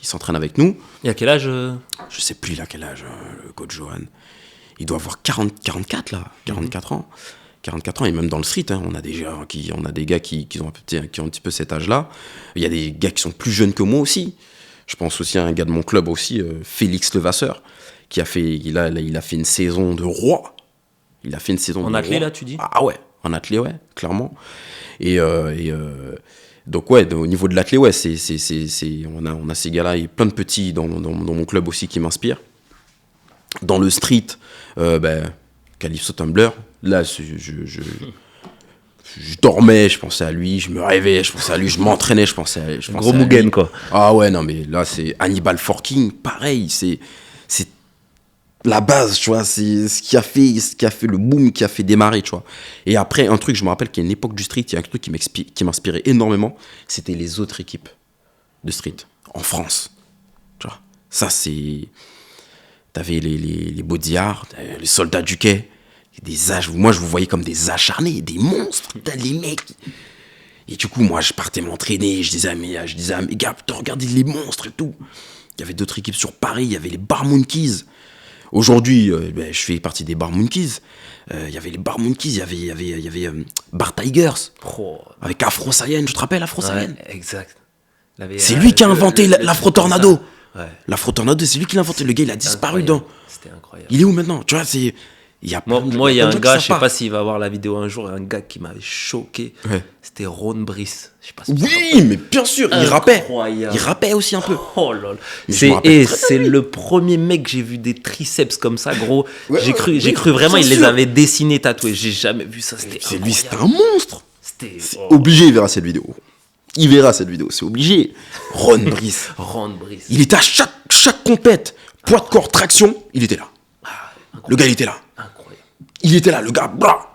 Et à quel âge Je sais plus il a quel âge, le coach Johan. Il doit avoir 44 là, 44 ans. 44 ans, et même dans le street, hein, on a des gars qui ont un petit peu cet âge-là. Il y a des gars qui sont plus jeunes que moi aussi. Je pense aussi à un gars de mon club aussi, Félix Levasseur, il a fait une saison de roi. Il a fait une saison en athlé là, tu dis? Ah ouais, en athlé, ouais, clairement. Donc ouais, au niveau de l'athlé, ouais, on a ces gars-là et plein de petits dans mon club aussi qui m'inspirent. Dans le street, Calypso Tumbler, là, je dormais, je pensais à lui, je me réveillais, je pensais à lui, je m'entraînais, je pensais à lui. Gros Mugen, quoi. Ah ouais, non, mais là, c'est Hannibal Forking, pareil, c'est la base, tu vois, c'est ce qui a fait le boom, qui a fait démarrer, tu vois. Et après, un truc, je me rappelle qu'à une époque du street, il y a un truc qui m'inspirait énormément, c'était les autres équipes de street en France, tu vois. Ça, t'avais les bodyards, les soldats du quai, moi je vous voyais comme des acharnés, des monstres, les mecs. Et du coup, moi, je partais m'entraîner, je disais à mes gars, regardez les monstres et tout. Il y avait d'autres équipes sur Paris, il y avait les Bar Monkeys. Aujourd'hui, je fais partie des Bar Monkeys. Il y avait les Bar Monkeys, il y avait Bar Tigers. Avec Afro Sayen, tu te rappelles Afro Sayen? Ouais, exact. C'est lui qui a inventé l'Afro Tornado. Ouais. L'Afro Tornado, c'est lui qui l'a inventé. Le gars, il a disparu dans. C'était incroyable. Il est où maintenant? Tu vois, c'est. Moi, il y a un gars, je sais pas s'il va voir la vidéo un jour, un gars qui m'avait choqué. Ouais. C'était Ron Brice. Je sais pas si mais bien sûr, il rappait. Il rappait aussi un peu. Oh lol. C'est le premier mec que j'ai vu des triceps comme ça, gros. Ouais, j'ai cru vraiment, il les avait dessinés, tatoués. J'ai jamais vu ça. C'était un monstre. C'est obligé, il verra cette vidéo. Il verra cette vidéo, c'est obligé. Ron Brice. Ron Brice. Il était à chaque compète. Poids de corps, traction, il était là. Le gars, il était là. Incroyable. Il était là, le gars, bra,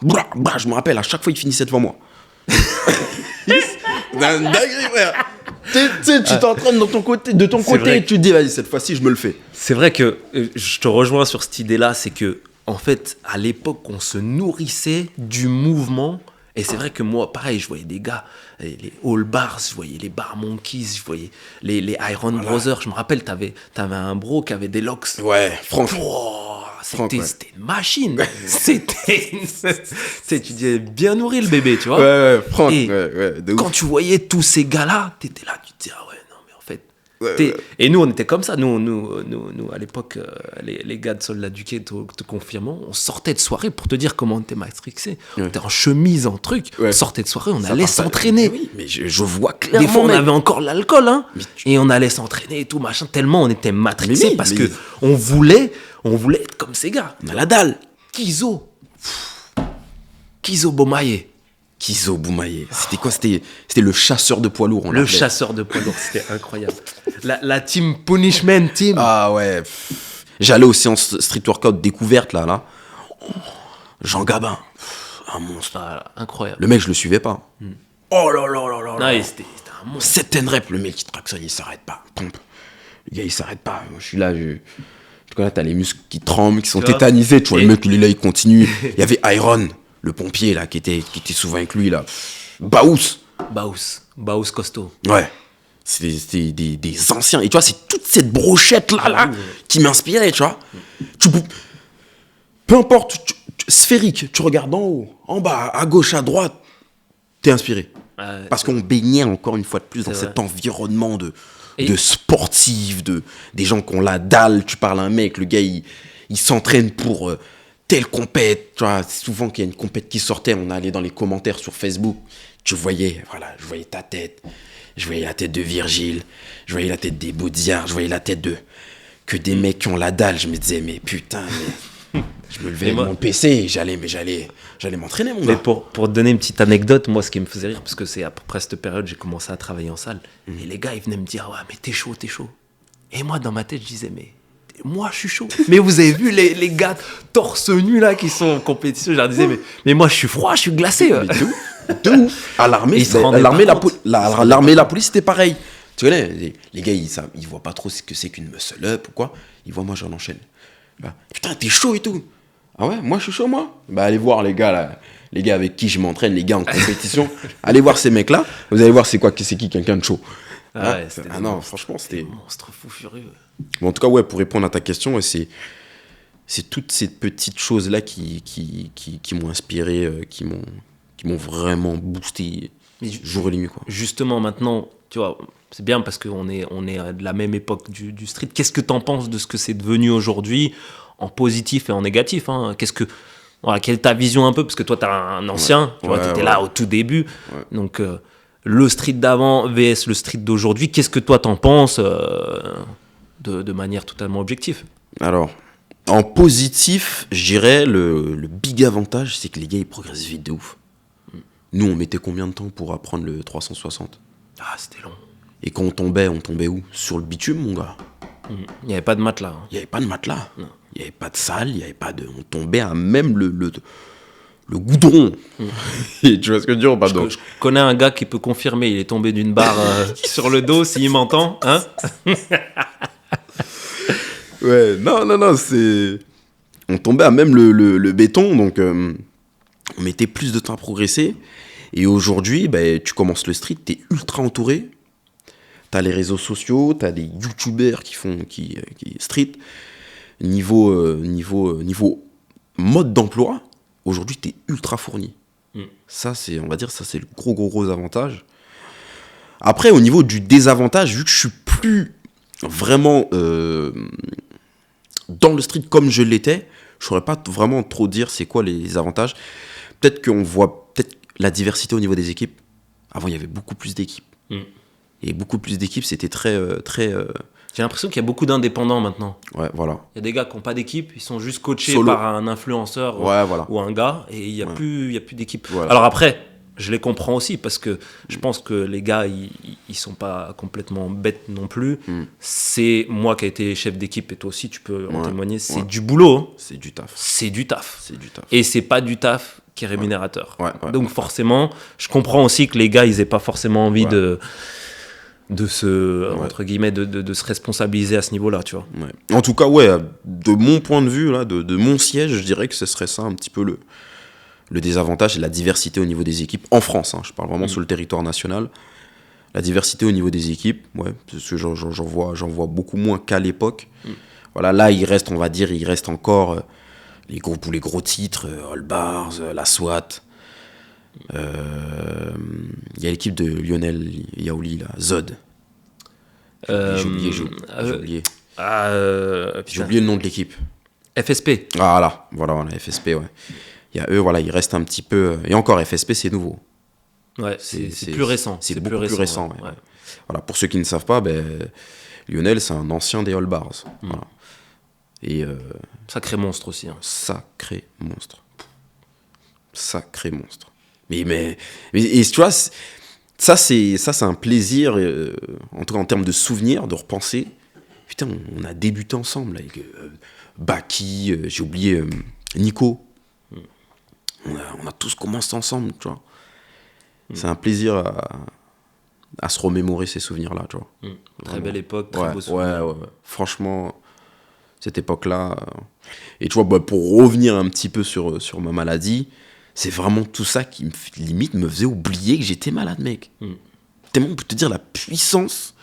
je me rappelle, à chaque fois, il finissait devant moi. Dinguerie, frère. Tu t'entraînes de ton côté et tu te dis, vas-y, cette fois-ci, je me le fais. C'est vrai que je te rejoins sur cette idée-là, c'est que, en fait, à l'époque, on se nourrissait du mouvement. Et c'est vrai que moi, pareil, je voyais des gars, les All Bars, je voyais les Bar Monkeys, je voyais les Iron Brothers. Je me rappelle, t'avais un bro qui avait des locks. Ouais, Franck. Oh, c'était une machine. Tu disais bien nourri le bébé, tu vois. Ouais, Franck. Et de ouf. quand tu voyais tous ces gars-là, t'étais là, tu te dis, ah ouais, non, mais en fait. Ouais. Et nous, on était comme ça. Nous à l'époque, les gars de Soldats du Quai te confirmons, on sortait de soirée pour te dire comment on était matrixé. On était en chemise, en truc. Ouais. On sortait de soirée, on Ça allait part- s'entraîner. Oui, mais je vois clairement. Des fois, on mec. avait encore l'alcool, hein. Mais Et on allait s'entraîner et tout, machin. Tellement on était matrixé Mais oui, parce mais- que on voulait être comme ces gars. On a la dalle. Kizo Bomaye. Kizo Boumaye. C'était quoi? C'était le chasseur de poids lourd. on Le l'appelait. chasseur de poids lourd, c'était incroyable. La team Punishment Team. Ah ouais. J'allais aux séances street workout découverte là. Jean Gabin. Un monstre. Ah, incroyable. Le mec, je le suivais pas. Oh là là là là là. Non, c'était un monstre. 7 reps, le mec qui traque ça, il s'arrête pas. Pompe. Le gars, il s'arrête pas. Moi, je suis là, tu connais, t'as les muscles qui tremblent, qui sont Tu vois. tétanisés. Tu vois, Et- le mec, il est là, il continue. Il y avait Iron, le pompier, là, qui était souvent avec lui, là. Baous. Baous costaud. Ouais. C'était des anciens. Et tu vois, c'est toute cette brochette-là qui m'inspirait, tu vois. Peu importe, sphérique, tu regardes en haut, en bas, à gauche, à droite, t'es inspiré. Parce qu'on baignait encore une fois de plus dans C'est cet environnement de Et- sportifs, des gens qui ont la dalle. Tu parles à un mec, le gars, il s'entraîne pour telle compète. Tu vois, souvent qu'il y a une compète qui sortait, on allait dans les commentaires sur Facebook. Tu voyais, voilà, je voyais ta tête. Je voyais la tête de Virgile. Je voyais la tête des Baudiard. Je voyais la tête que des mecs qui ont la dalle. Je me disais, mais putain, mais... Je me levais Et de moi- mon PC et j'allais m'entraîner, mon Mais gars. pour te donner une petite anecdote, moi, ce qui me faisait rire, parce que c'est à peu près cette période, j'ai commencé à travailler en salle. Et les gars, ils venaient me dire, ouais, mais t'es chaud. Et moi, dans ma tête, je disais, mais moi, je suis chaud. Mais vous avez vu les gars torse nu, là, qui sont en compétition, je leur disais, mais moi, je suis froid, je suis glacé. Mais de ouf. À l'armée, Et ils se rendaient l'armée, pas la, compte. l'armée, la police, c'était pareil. Tu connais, les gars, ils voient pas trop ce que c'est qu'une muscle up ou quoi. Ils voient, moi, j'en enchaîne. Bah, putain, t'es chaud et tout. Ah ouais, moi, je suis chaud, moi. Bah, allez voir les gars, là. Les gars avec qui je m'entraîne, les gars en compétition. Allez voir ces mecs-là. Vous allez voir c'est qui quelqu'un de chaud. Ah ouais, c'était des non, monstres. franchement, c'était... Monstre fou furieux. Bon, en tout cas, ouais, pour répondre à ta question, c'est toutes ces petites choses-là qui m'ont inspiré, qui m'ont vraiment boosté Mais jour et nuit, quoi. justement, maintenant, tu vois, c'est bien parce qu'on est de la même époque du street. Qu'est-ce que t'en penses de ce que c'est devenu aujourd'hui, en positif et en négatif, hein? Voilà, quelle est ta vision un peu? Parce que toi, t'es un ancien, tu vois, t'étais là au tout début. Ouais. Donc, le street d'avant vs le street d'aujourd'hui, qu'est-ce que toi t'en penses de manière totalement objective? Alors, en positif, je dirais le big avantage, c'est que les gars, ils progressent vite de ouf. Nous, on mettait combien de temps pour apprendre le 360? Ah, c'était long. Et quand on tombait où? Sur le bitume, mon gars. Il n'y avait pas de matelas. Hein. Il n'y avait pas de matelas. Non. Il n'y avait pas de salle, il n'y avait pas de... On tombait à même le goudron. Et tu vois ce que je veux dire ou pas? Donc, Je connais un gars qui peut confirmer, il est tombé d'une barre sur le dos, s'il m'entend. Hein? ouais, non, c'est... On tombait à même le béton, donc on mettait plus de temps à progresser. Et aujourd'hui, ben, tu commences le street, t'es ultra entouré. T'as les réseaux sociaux, t'as des youtubeurs qui street. Niveau mode d'emploi, aujourd'hui, t'es ultra fourni. Ça, c'est, on va dire, ça, c'est le gros avantage. Après, au niveau du désavantage, vu que je suis plus vraiment dans le street comme je l'étais, je saurais pas vraiment trop dire c'est quoi les avantages. Peut-être qu'on voit la diversité au niveau des équipes. Avant, il y avait beaucoup plus d'équipes. Et beaucoup plus d'équipes, c'était très... J'ai l'impression qu'il y a beaucoup d'indépendants maintenant. Ouais, voilà. Il y a des gars qui n'ont pas d'équipe, ils sont juste coachés Solo. par un influenceur Ouais, voilà. ou un gars, et il n'y a, Ouais. plus d'équipe. Voilà. Alors après, Je les comprends aussi parce que je pense que les gars, ils sont pas complètement bêtes non plus. C'est moi qui ai été chef d'équipe et toi aussi, tu peux en témoigner. C'est du boulot. Hein. C'est du taf. C'est du taf. C'est du taf. Et c'est pas du taf qui est rémunérateur. Donc Ouais. forcément, je comprends aussi que les gars, ils aient pas forcément envie de se entre guillemets de se responsabiliser à ce niveau-là, tu vois. Ouais. En tout cas, ouais, de mon point de vue là, de mon siège, je dirais que ce serait ça un petit peu le désavantage, c'est la diversité au niveau des équipes en France. Hein, je parle vraiment sur le territoire national. La diversité au niveau des équipes, ouais, parce que j'en vois beaucoup moins qu'à l'époque. Voilà, là, il reste encore les gros titres, All Bars, la SWAT. Il y a l'équipe de Lionel Yaouli, là, Zod. J'ai oublié. J'ai oublié le nom de l'équipe. FSP. Voilà, FSP, ouais. Il y a eux, voilà, il reste un petit peu. Et encore, FSP, c'est nouveau. Ouais, c'est plus récent. C'est beaucoup plus récent. Ouais. Voilà, pour ceux qui ne savent pas, Lionel, c'est un ancien des All Bars. Voilà. Et sacré monstre aussi. Hein. Sacré monstre. Mais et tu vois, ça c'est un plaisir, en tout cas en termes de souvenirs, de repenser. Putain, on a débuté ensemble avec Baki, j'ai oublié Nico. On a tous commencé ensemble, tu vois. C'est un plaisir à se remémorer ces souvenirs-là, tu vois. Très belle époque, très beau souvenir. Ouais. Franchement, cette époque-là. Et tu vois, pour revenir un petit peu sur ma maladie, c'est vraiment tout ça qui, limite, me faisait oublier que j'étais malade, mec. Tellement, on peut te dire la puissance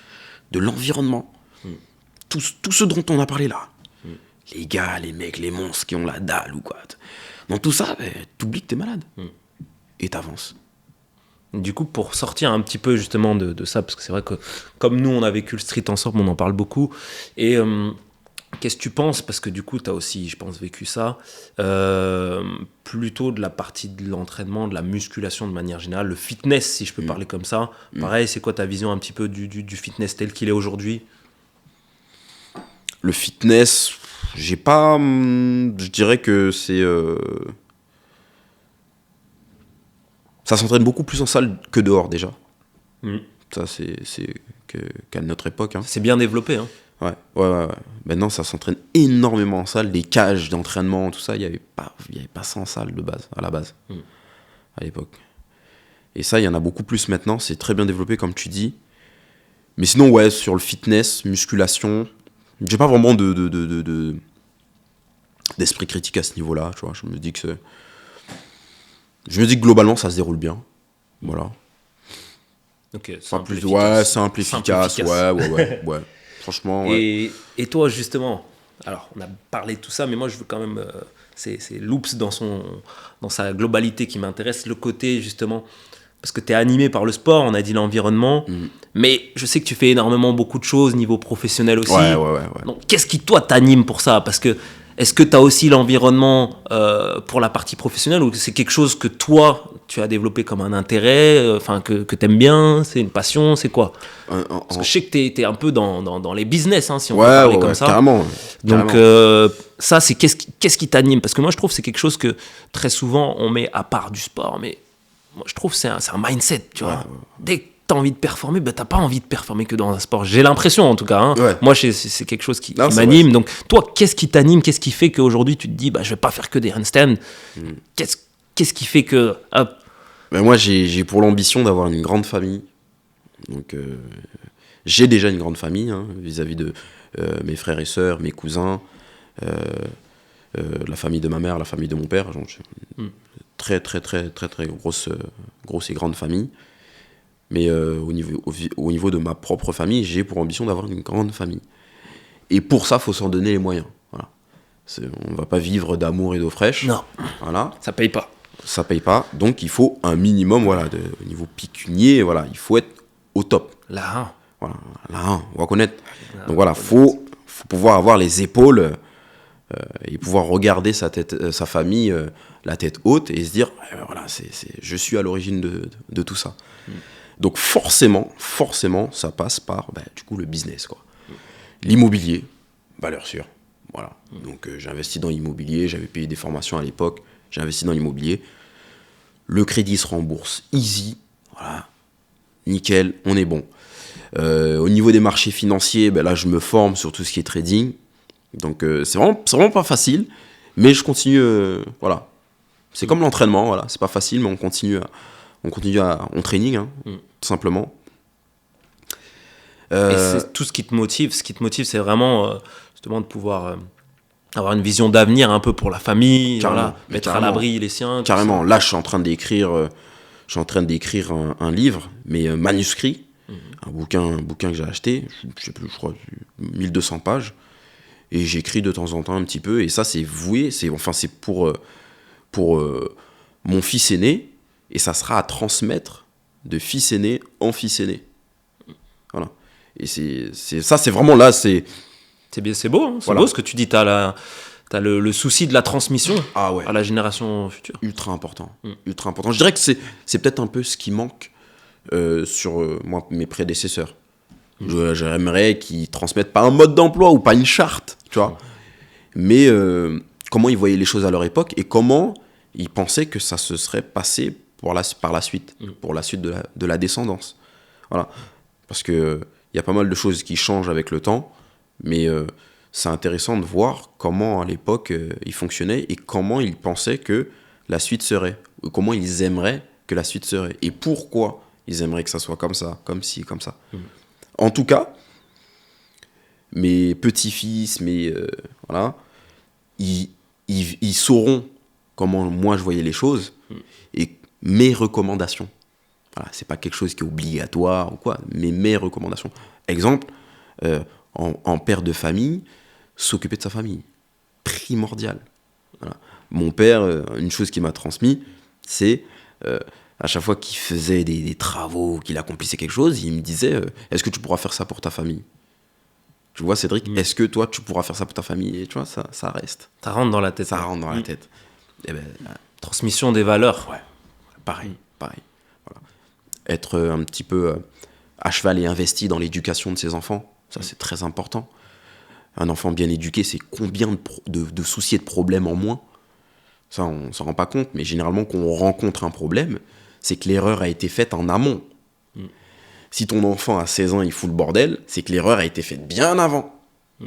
de l'environnement. Tout ce dont on a parlé là. Les gars, les mecs, les monstres qui ont la dalle ou quoi. Dans tout ça, t'oublies que t'es malade. Et t'avances. Du coup, pour sortir un petit peu justement de ça, parce que c'est vrai que comme nous, on a vécu le street ensemble, on en parle beaucoup. Et qu'est-ce que tu penses, parce que du coup, tu as aussi, je pense, vécu ça, plutôt de la partie de l'entraînement, de la musculation de manière générale, le fitness, si je peux parler comme ça. Pareil, c'est quoi ta vision un petit peu du fitness tel qu'il est aujourd'hui ? Le fitness, j'ai pas... je dirais que c'est... ça s'entraîne beaucoup plus en salle que dehors, déjà. Ça, c'est qu'à notre époque. Hein. C'est bien développé, hein. Ouais. Maintenant, ça s'entraîne énormément en salle. Des cages d'entraînement, tout ça, il y avait pas ça en salle à la base, à l'époque. Et ça, il y en a beaucoup plus maintenant. C'est très bien développé, comme tu dis. Mais sinon, ouais, sur le fitness, musculation, j'ai pas vraiment d'esprit critique à ce niveau-là. Tu vois, je me dis que globalement, ça se déroule bien. Voilà. Ok, simple, efficace. Ouais. Franchement, ouais. Et toi, justement, alors, on a parlé de tout ça, mais moi, je veux quand même... c'est Loops dans sa globalité qui m'intéresse, le côté, justement... Parce que tu es animé par le sport, on a dit l'environnement, mais je sais que tu fais énormément beaucoup de choses, niveau professionnel aussi. Ouais. Donc, qu'est-ce qui, toi, t'anime pour ça ? Parce que, est-ce que tu as aussi l'environnement pour la partie professionnelle, ou c'est quelque chose que toi, tu as développé comme un intérêt, que tu aimes bien, c'est une passion, c'est quoi ? Parce que je sais que tu es un peu dans les business, hein, si on peut parler comme ça. Carrément. Donc, ça, c'est qu'est-ce qui t'anime ? Parce que moi, je trouve que c'est quelque chose que très souvent, on met à part du sport, mais moi, je trouve que c'est un mindset, tu vois. Dès que t'as envie de performer, t'as pas envie de performer que dans un sport. J'ai l'impression, en tout cas. Hein. Moi, c'est quelque chose qui m'anime. Donc, toi, qu'est-ce qui t'anime ? Qu'est-ce qui fait qu'aujourd'hui, tu te dis, je vais pas faire que des handstands ? Qu'est-ce qui fait que... moi, j'ai pour l'ambition d'avoir une grande famille. Donc, j'ai déjà une grande famille, hein, vis-à-vis de mes frères et sœurs, mes cousins, la famille de ma mère, la famille de mon père. Très grosse et grande famille. Mais au niveau de ma propre famille, j'ai pour ambition d'avoir une grande famille. Et pour ça, il faut s'en donner les moyens. Voilà. On ne va pas vivre d'amour et d'eau fraîche. Non, voilà. Ça paye pas. Ça paye pas, donc il faut un minimum, au niveau pécunier, il faut être au top. Là, on va connaître. Donc voilà, faut pouvoir avoir les épaules et pouvoir regarder sa famille, la tête haute, et se dire, je suis à l'origine de tout ça. Donc forcément, ça passe par du coup le business, quoi. L'immobilier, valeur sûre. Voilà. Donc j'ai investi dans l'immobilier, j'avais payé des formations à l'époque, j'ai investi dans l'immobilier. Le crédit se rembourse easy. Voilà. Nickel, on est bon. Au niveau des marchés financiers, ben là, je me forme sur tout ce qui est trading. Donc, c'est vraiment pas facile. Mais je continue, voilà. C'est comme l'entraînement, voilà. C'est pas facile, mais on continue on training, hein, tout simplement. Et c'est tout ce qui te motive. Ce qui te motive, c'est vraiment justement de pouvoir avoir une vision d'avenir un peu pour la famille, voilà, mettre à l'abri les siens. Carrément. Là, je suis en train d'écrire un livre, mais manuscrit. Un bouquin que j'ai acheté, je sais plus, je crois 1200 pages, et j'écris de temps en temps un petit peu, et ça c'est voué, c'est pour mon fils aîné, et ça sera à transmettre de fils aîné en fils aîné. Voilà. Et c'est vraiment là, c'est bien, c'est beau, hein, c'est voilà. beau ce que tu dis, t'as le souci de la transmission à la génération future. Ultra important. Je dirais que c'est peut-être un peu ce qui manque sur moi, mes prédécesseurs. J'aimerais qu'ils transmettent pas un mode d'emploi ou pas une charte, tu vois, mais comment ils voyaient les choses à leur époque et comment ils pensaient que ça se serait passé par la suite, pour la suite de la descendance. Voilà. Parce que il y a pas mal de choses qui changent avec le temps, mais c'est intéressant de voir comment à l'époque ils fonctionnaient et comment ils pensaient que la suite serait, ou comment ils aimeraient que la suite serait, et pourquoi ils aimeraient que ça soit comme ça, comme ci, comme ça. En tout cas, mes petits-fils, voilà, ils sauront comment moi je voyais les choses et mes recommandations. Voilà, c'est pas quelque chose qui est obligatoire ou quoi, mais mes recommandations. Exemple, en père de famille, s'occuper de sa famille, primordial. Voilà. Mon père, une chose qu'il m'a transmis, c'est à chaque fois qu'il faisait des travaux, qu'il accomplissait quelque chose, il me disait est-ce que tu pourras faire ça pour ta famille? Tu vois, Cédric, est-ce que toi tu pourras faire ça pour ta famille? Et tu vois, ça reste. Ça rentre dans la tête. Ça rentre dans la tête. Et ben, transmission des valeurs. Ouais, pareil. Voilà. Être un petit peu à cheval et investi dans l'éducation de ses enfants, ça c'est très important. Un enfant bien éduqué, c'est combien de soucis et de problèmes en moins? Ça, on s'en rend pas compte, mais généralement, quand on rencontre un problème, c'est que l'erreur a été faite en amont. Si ton enfant à 16 ans, il fout le bordel, c'est que l'erreur a été faite bien avant.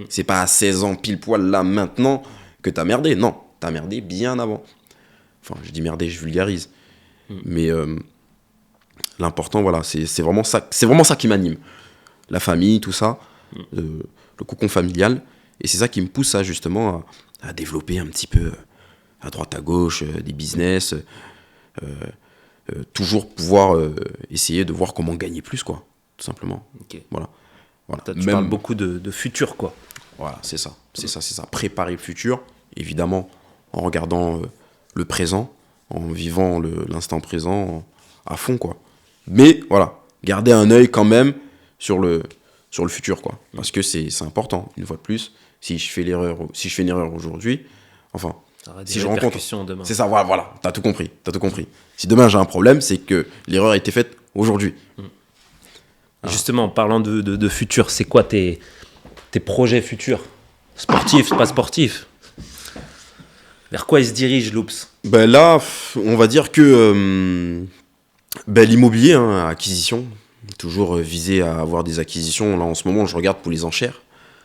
C'est pas à 16 ans, pile poil, là, maintenant, que t'as merdé. Non, t'as merdé bien avant. Enfin, je dis merdé, je vulgarise. Mais l'important, voilà, c'est vraiment ça qui m'anime. La famille, tout ça, le cocon familial. Et c'est ça qui me pousse justement à développer un petit peu à droite à gauche des business, toujours pouvoir essayer de voir comment gagner plus, quoi, tout simplement. Okay. Voilà. Tu parles beaucoup de futur, quoi. Voilà, c'est ça. Préparer le futur, évidemment, en regardant le présent, en vivant l'instant présent à fond, quoi. Mais voilà, garder un œil quand même sur le futur, quoi. Parce que c'est important, une fois de plus. Si je fais une erreur aujourd'hui, enfin, si je rencontre demain. C'est ça, voilà, t'as tout compris. Si demain j'ai un problème, c'est que l'erreur a été faite aujourd'hui. Justement, parlant de futur, c'est quoi tes projets futurs? Sportifs, pas sportifs? Vers quoi ils se dirigent, Loops? Ben là, on va dire que l'immobilier, acquisition, toujours viser à avoir des acquisitions. Là, en ce moment, je regarde pour les enchères,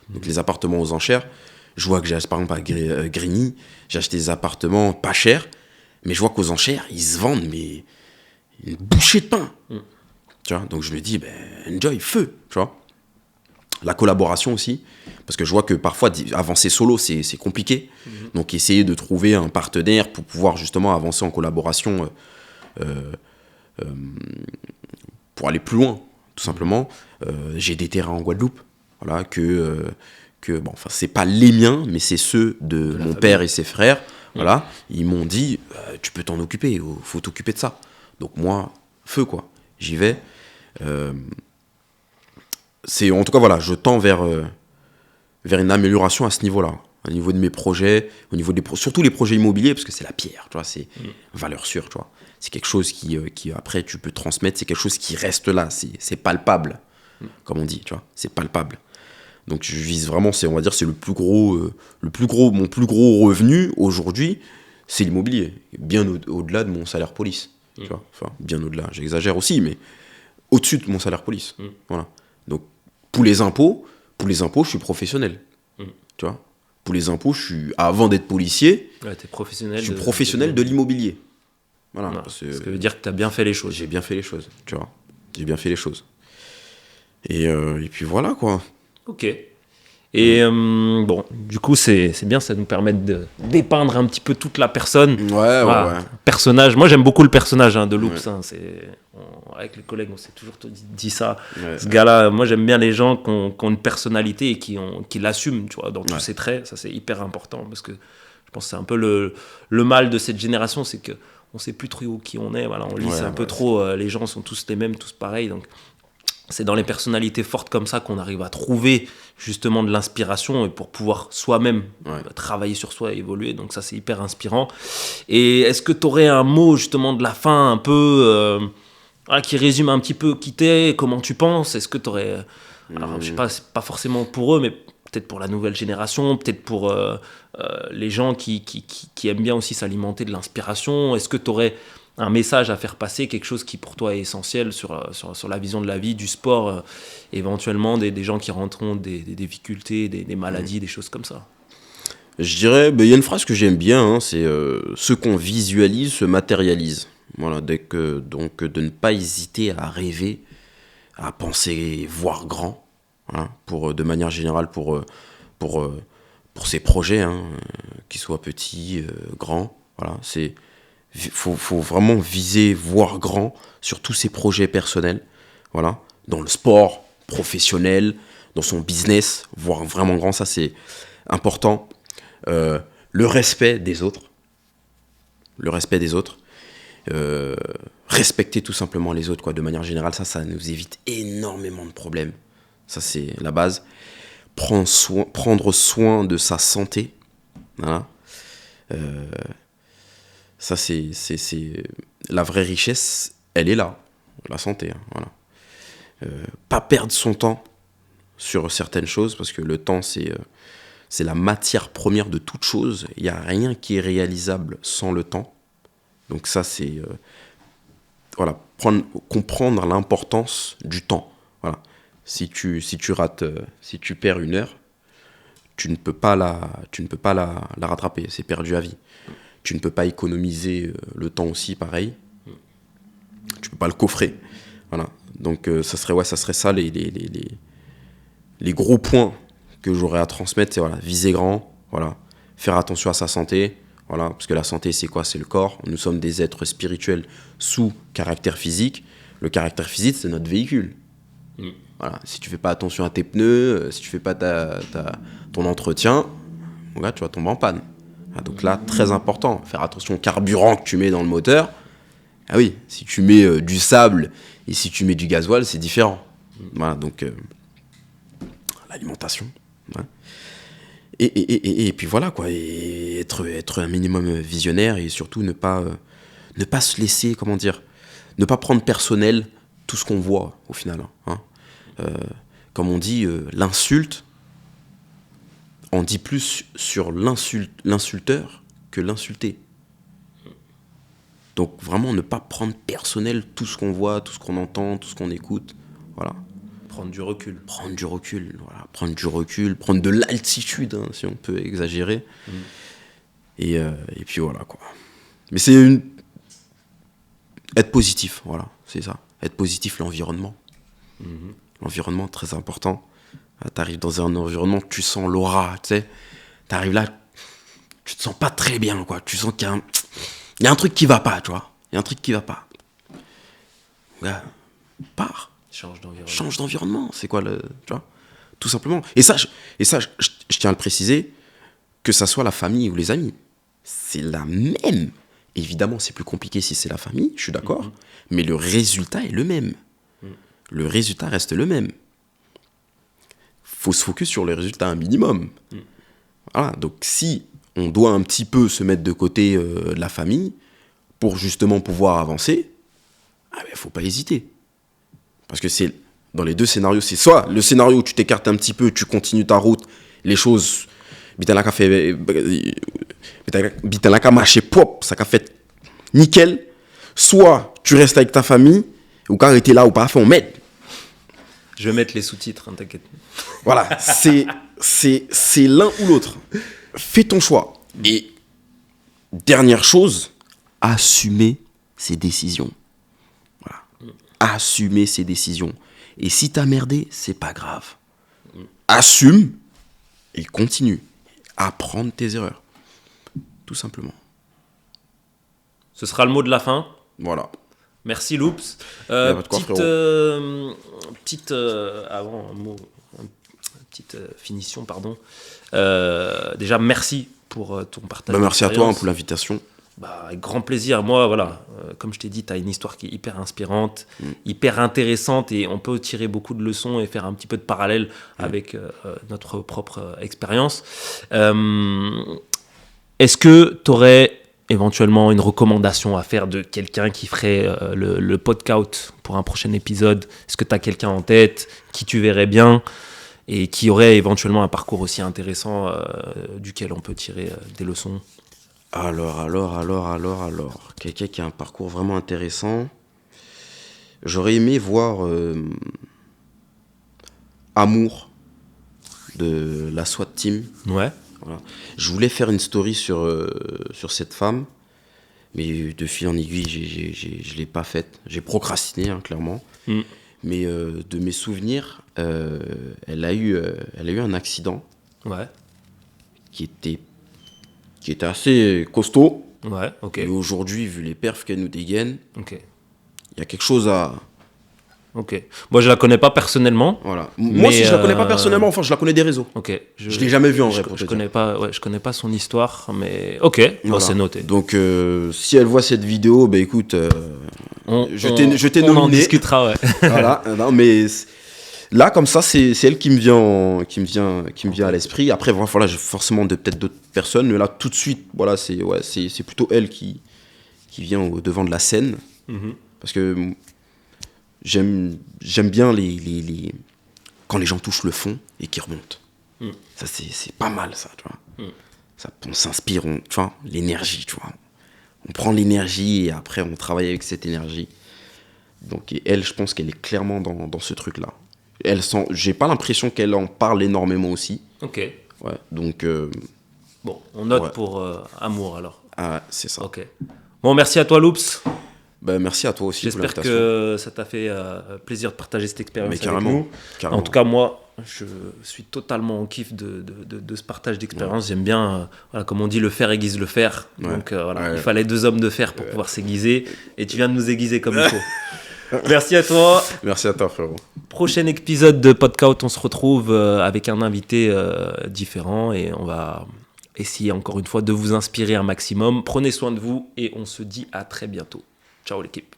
donc les appartements aux enchères. Je vois que j'ai, par exemple, à Grigny, j'ai acheté des appartements pas chers, mais je vois qu'aux enchères, ils se vendent, mais une bouchée de pain. Tu vois, donc je me dis, enjoy, feu, tu vois. La collaboration aussi, parce que je vois que parfois, avancer solo, c'est compliqué. Donc, essayer de trouver un partenaire pour pouvoir justement avancer en collaboration pour aller plus loin, tout simplement. J'ai des terrains en Guadeloupe, voilà, c'est pas les miens, mais c'est ceux de mon père et ses frères. Voilà, ils m'ont dit, tu peux t'en occuper, faut t'occuper de ça. Donc moi, feu, quoi, j'y vais. En tout cas, voilà, je tends vers une amélioration à ce niveau-là, au niveau de mes projets, au niveau surtout les projets immobiliers, parce que c'est la pierre, tu vois, c'est valeur sûre, tu vois. C'est quelque chose qui après tu peux transmettre, c'est quelque chose qui reste là, c'est palpable, comme on dit, tu vois, c'est palpable. Donc je vise vraiment, on va dire, c'est mon plus gros revenu aujourd'hui, c'est l'immobilier, bien au-delà de mon salaire police. Tu vois, enfin, bien au-delà, j'exagère aussi, mais au-dessus de mon salaire police. Voilà. Donc, pour les impôts, je suis professionnel. Tu vois, pour les impôts, avant d'être policier, t'es professionnel. Je suis professionnel de l'immobilier. Voilà. Non, ça veut dire que tu as bien fait les choses. J'ai bien fait les choses, tu vois. J'ai bien fait les choses. Et puis voilà, quoi. Ok. Et bon, du coup, c'est bien, ça nous permet de dépeindre un petit peu toute la personne. Ouais. Personnage. Moi, j'aime beaucoup le personnage de Loops. Hein, avec les collègues, on s'est toujours dit ça. Ouais. Ce gars-là, moi, j'aime bien les gens qui ont une personnalité et qui l'assument, tu vois, dans tous ses traits. Ça, c'est hyper important parce que je pense que c'est un peu le mal de cette génération, c'est que on sait plus trop qui on est. Voilà, on lisse un peu trop. Les gens sont tous les mêmes, tous pareils. Donc, c'est dans les personnalités fortes comme ça qu'on arrive à trouver justement de l'inspiration et pour pouvoir soi-même travailler sur soi et évoluer. Donc ça, c'est hyper inspirant. Et est-ce que tu aurais un mot justement de la fin un peu qui résume un petit peu qui t'es, comment tu penses? Est-ce que tu aurais... Alors, je sais pas, c'est pas forcément pour eux, mais peut-être pour la nouvelle génération, peut-être pour les gens qui aiment bien aussi s'alimenter de l'inspiration. Est-ce que tu aurais un message à faire passer, quelque chose qui pour toi est essentiel sur la vision de la vie, du sport, éventuellement des gens qui rencontrent des difficultés, des maladies, des choses comme ça? Je dirais, il y a une phrase que j'aime bien, c'est ce qu'on visualise se matérialise. Voilà, donc de ne pas hésiter à rêver, à penser, voir grand, hein, de manière générale pour ses projets, qu'ils soient petits, grands. Voilà, faut vraiment viser, voir grand sur tous ses projets personnels. Voilà, dans le sport, professionnel, dans son business, voir vraiment grand, ça c'est important. Le respect des autres. Respecter tout simplement les autres, quoi, de manière générale, ça nous évite énormément de problèmes. Ça, c'est la base. Prendre soin de sa santé. Voilà. Ça, c'est la vraie richesse, elle est là, la santé. Voilà. Pas perdre son temps sur certaines choses, parce que le temps, c'est la matière première de toute chose. Il n'y a rien qui est réalisable sans le temps. Donc ça, c'est comprendre l'importance du temps. Voilà. Si tu perds une heure, tu ne peux pas la rattraper. C'est perdu à vie. Tu ne peux pas économiser le temps aussi, pareil. Tu peux pas le coffrer. Voilà. Donc ça serait ça les gros points que j'aurais à transmettre, c'est viser grand, faire attention à sa santé, parce que la santé, c'est quoi? C'est le corps. Nous sommes des êtres spirituels sous caractère physique. Le caractère physique, c'est notre véhicule. Voilà. Si tu fais pas attention à tes pneus, si tu fais pas ton entretien, mon gars, tu vas tomber en panne. Donc là, très important, faire attention au carburant que tu mets dans le moteur. Ah oui, si tu mets du sable et si tu mets du gasoil, c'est différent. Voilà, donc l'alimentation. Ouais. Et puis voilà, quoi, et être un minimum visionnaire et surtout ne pas se laisser, ne pas prendre personnel tout ce qu'on voit au final. Comme on dit, l'insulte en dit plus sur l'insulteur que l'insulté. Donc vraiment ne pas prendre personnel tout ce qu'on voit, tout ce qu'on entend, tout ce qu'on écoute. Voilà. Prendre du recul, prendre de l'altitude, si on peut exagérer. Et puis voilà, quoi. Mais c'est être positif, voilà, c'est ça. Être positif, l'environnement. L'environnement, très important. T'arrives dans un environnement, tu sens l'aura, tu sais. T'arrives là, tu te sens pas très bien, quoi. Tu sens qu'il y a un truc qui va pas, tu vois. Il y a un truc qui va pas. Ouais, pars. Change d'environnement. C'est quoi tu vois, tout simplement. Et ça, je tiens à le préciser, que ça soit la famille ou les amis. C'est la même. Évidemment, c'est plus compliqué si c'est la famille, je suis d'accord. Mais le résultat est le même. Le résultat reste le même. Faut se focus sur le résultat un minimum. Voilà, donc si on doit un petit peu se mettre de côté de la famille pour justement pouvoir avancer, faut pas hésiter. Parce que c'est dans les deux scénarios, c'est soit le scénario où tu t'écartes un petit peu, tu continues ta route, les choses, bitalaka marché pop, ça qu'a fait nickel. Soit tu restes avec ta famille, ou quand t'es là ou pas, on m'aide. Je vais mettre les sous-titres, hein, t'inquiète. Voilà, c'est l'un ou l'autre. Fais ton choix. Et dernière chose, assumer ses décisions. Voilà. Assumer ses décisions. Et si t'as merdé, c'est pas grave. Assume et continue. Apprendre tes erreurs. Tout simplement. Ce sera le mot de la fin. Voilà. Merci Loops. Petite avant un mot, petite finition, pardon. Déjà merci pour ton partage. Merci à toi pour l'invitation. Avec grand plaisir. Moi, voilà, comme je t'ai dit, tu as une histoire qui est hyper inspirante, hyper intéressante, et on peut tirer beaucoup de leçons et faire un petit peu de parallèle avec notre propre expérience. Est-ce que tu aurais éventuellement une recommandation à faire de quelqu'un qui ferait le podcast pour un prochain épisode? Est-ce que tu as quelqu'un en tête qui tu verrais bien et qui aurait éventuellement un parcours aussi intéressant duquel on peut tirer des leçons? Alors, quelqu'un qui a un parcours vraiment intéressant. J'aurais aimé voir Amour de la SWAT Team. Ouais. Voilà. Je voulais faire une story sur cette femme, mais de fil en aiguille, je ne l'ai pas faite. J'ai procrastiné, hein, clairement. Mais de mes souvenirs, elle a eu un accident qui était assez costaud. Ouais, ok. Et aujourd'hui, vu les perfs qu'elle nous dégaine, Ok. il y a quelque chose à... Ok. Moi, je la connais pas personnellement. Voilà. Moi aussi, je la connais pas personnellement. Enfin, je la connais des réseaux. Ok. Je l'ai jamais vue en vrai. Je connais pas son histoire, mais ok. Voilà. Bon, c'est noté. Donc, si elle voit cette vidéo, bah écoute, je t'ai nominé. On en discutera, ouais. Voilà. Non, mais là, comme ça, c'est elle qui me vient à l'esprit. Après, voilà, j'ai forcément peut-être d'autres personnes, mais là, tout de suite, voilà, c'est plutôt elle qui vient au devant de la scène, parce que j'aime bien quand les gens touchent le fond et qu'ils remontent. Ça, c'est pas mal, ça, tu vois. Ça, on s'inspire, tu vois, l'énergie, tu vois. On prend l'énergie et après, on travaille avec cette énergie. Donc, et elle, je pense qu'elle est clairement dans ce truc-là. J'ai pas l'impression qu'elle en parle énormément aussi. Ok. Ouais, donc... bon, on note pour Amour, alors. Ah, c'est ça. Ok. Bon, merci à toi, Loops. Merci à toi aussi. J'espère que ça t'a fait plaisir de partager cette expérience avec nous. Carrément. En tout cas, moi, je suis totalement en kiff de ce partage d'expérience. J'aime bien, comme on dit, le fer aiguise le fer. Donc il fallait 2 hommes de fer pour pouvoir s'aiguiser. Et tu viens de nous aiguiser comme il faut. Merci à toi. Merci à toi, frérot. Prochain épisode de Podcast, on se retrouve avec un invité différent et on va essayer encore une fois de vous inspirer un maximum. Prenez soin de vous et on se dit à très bientôt. Ciao l'équipe.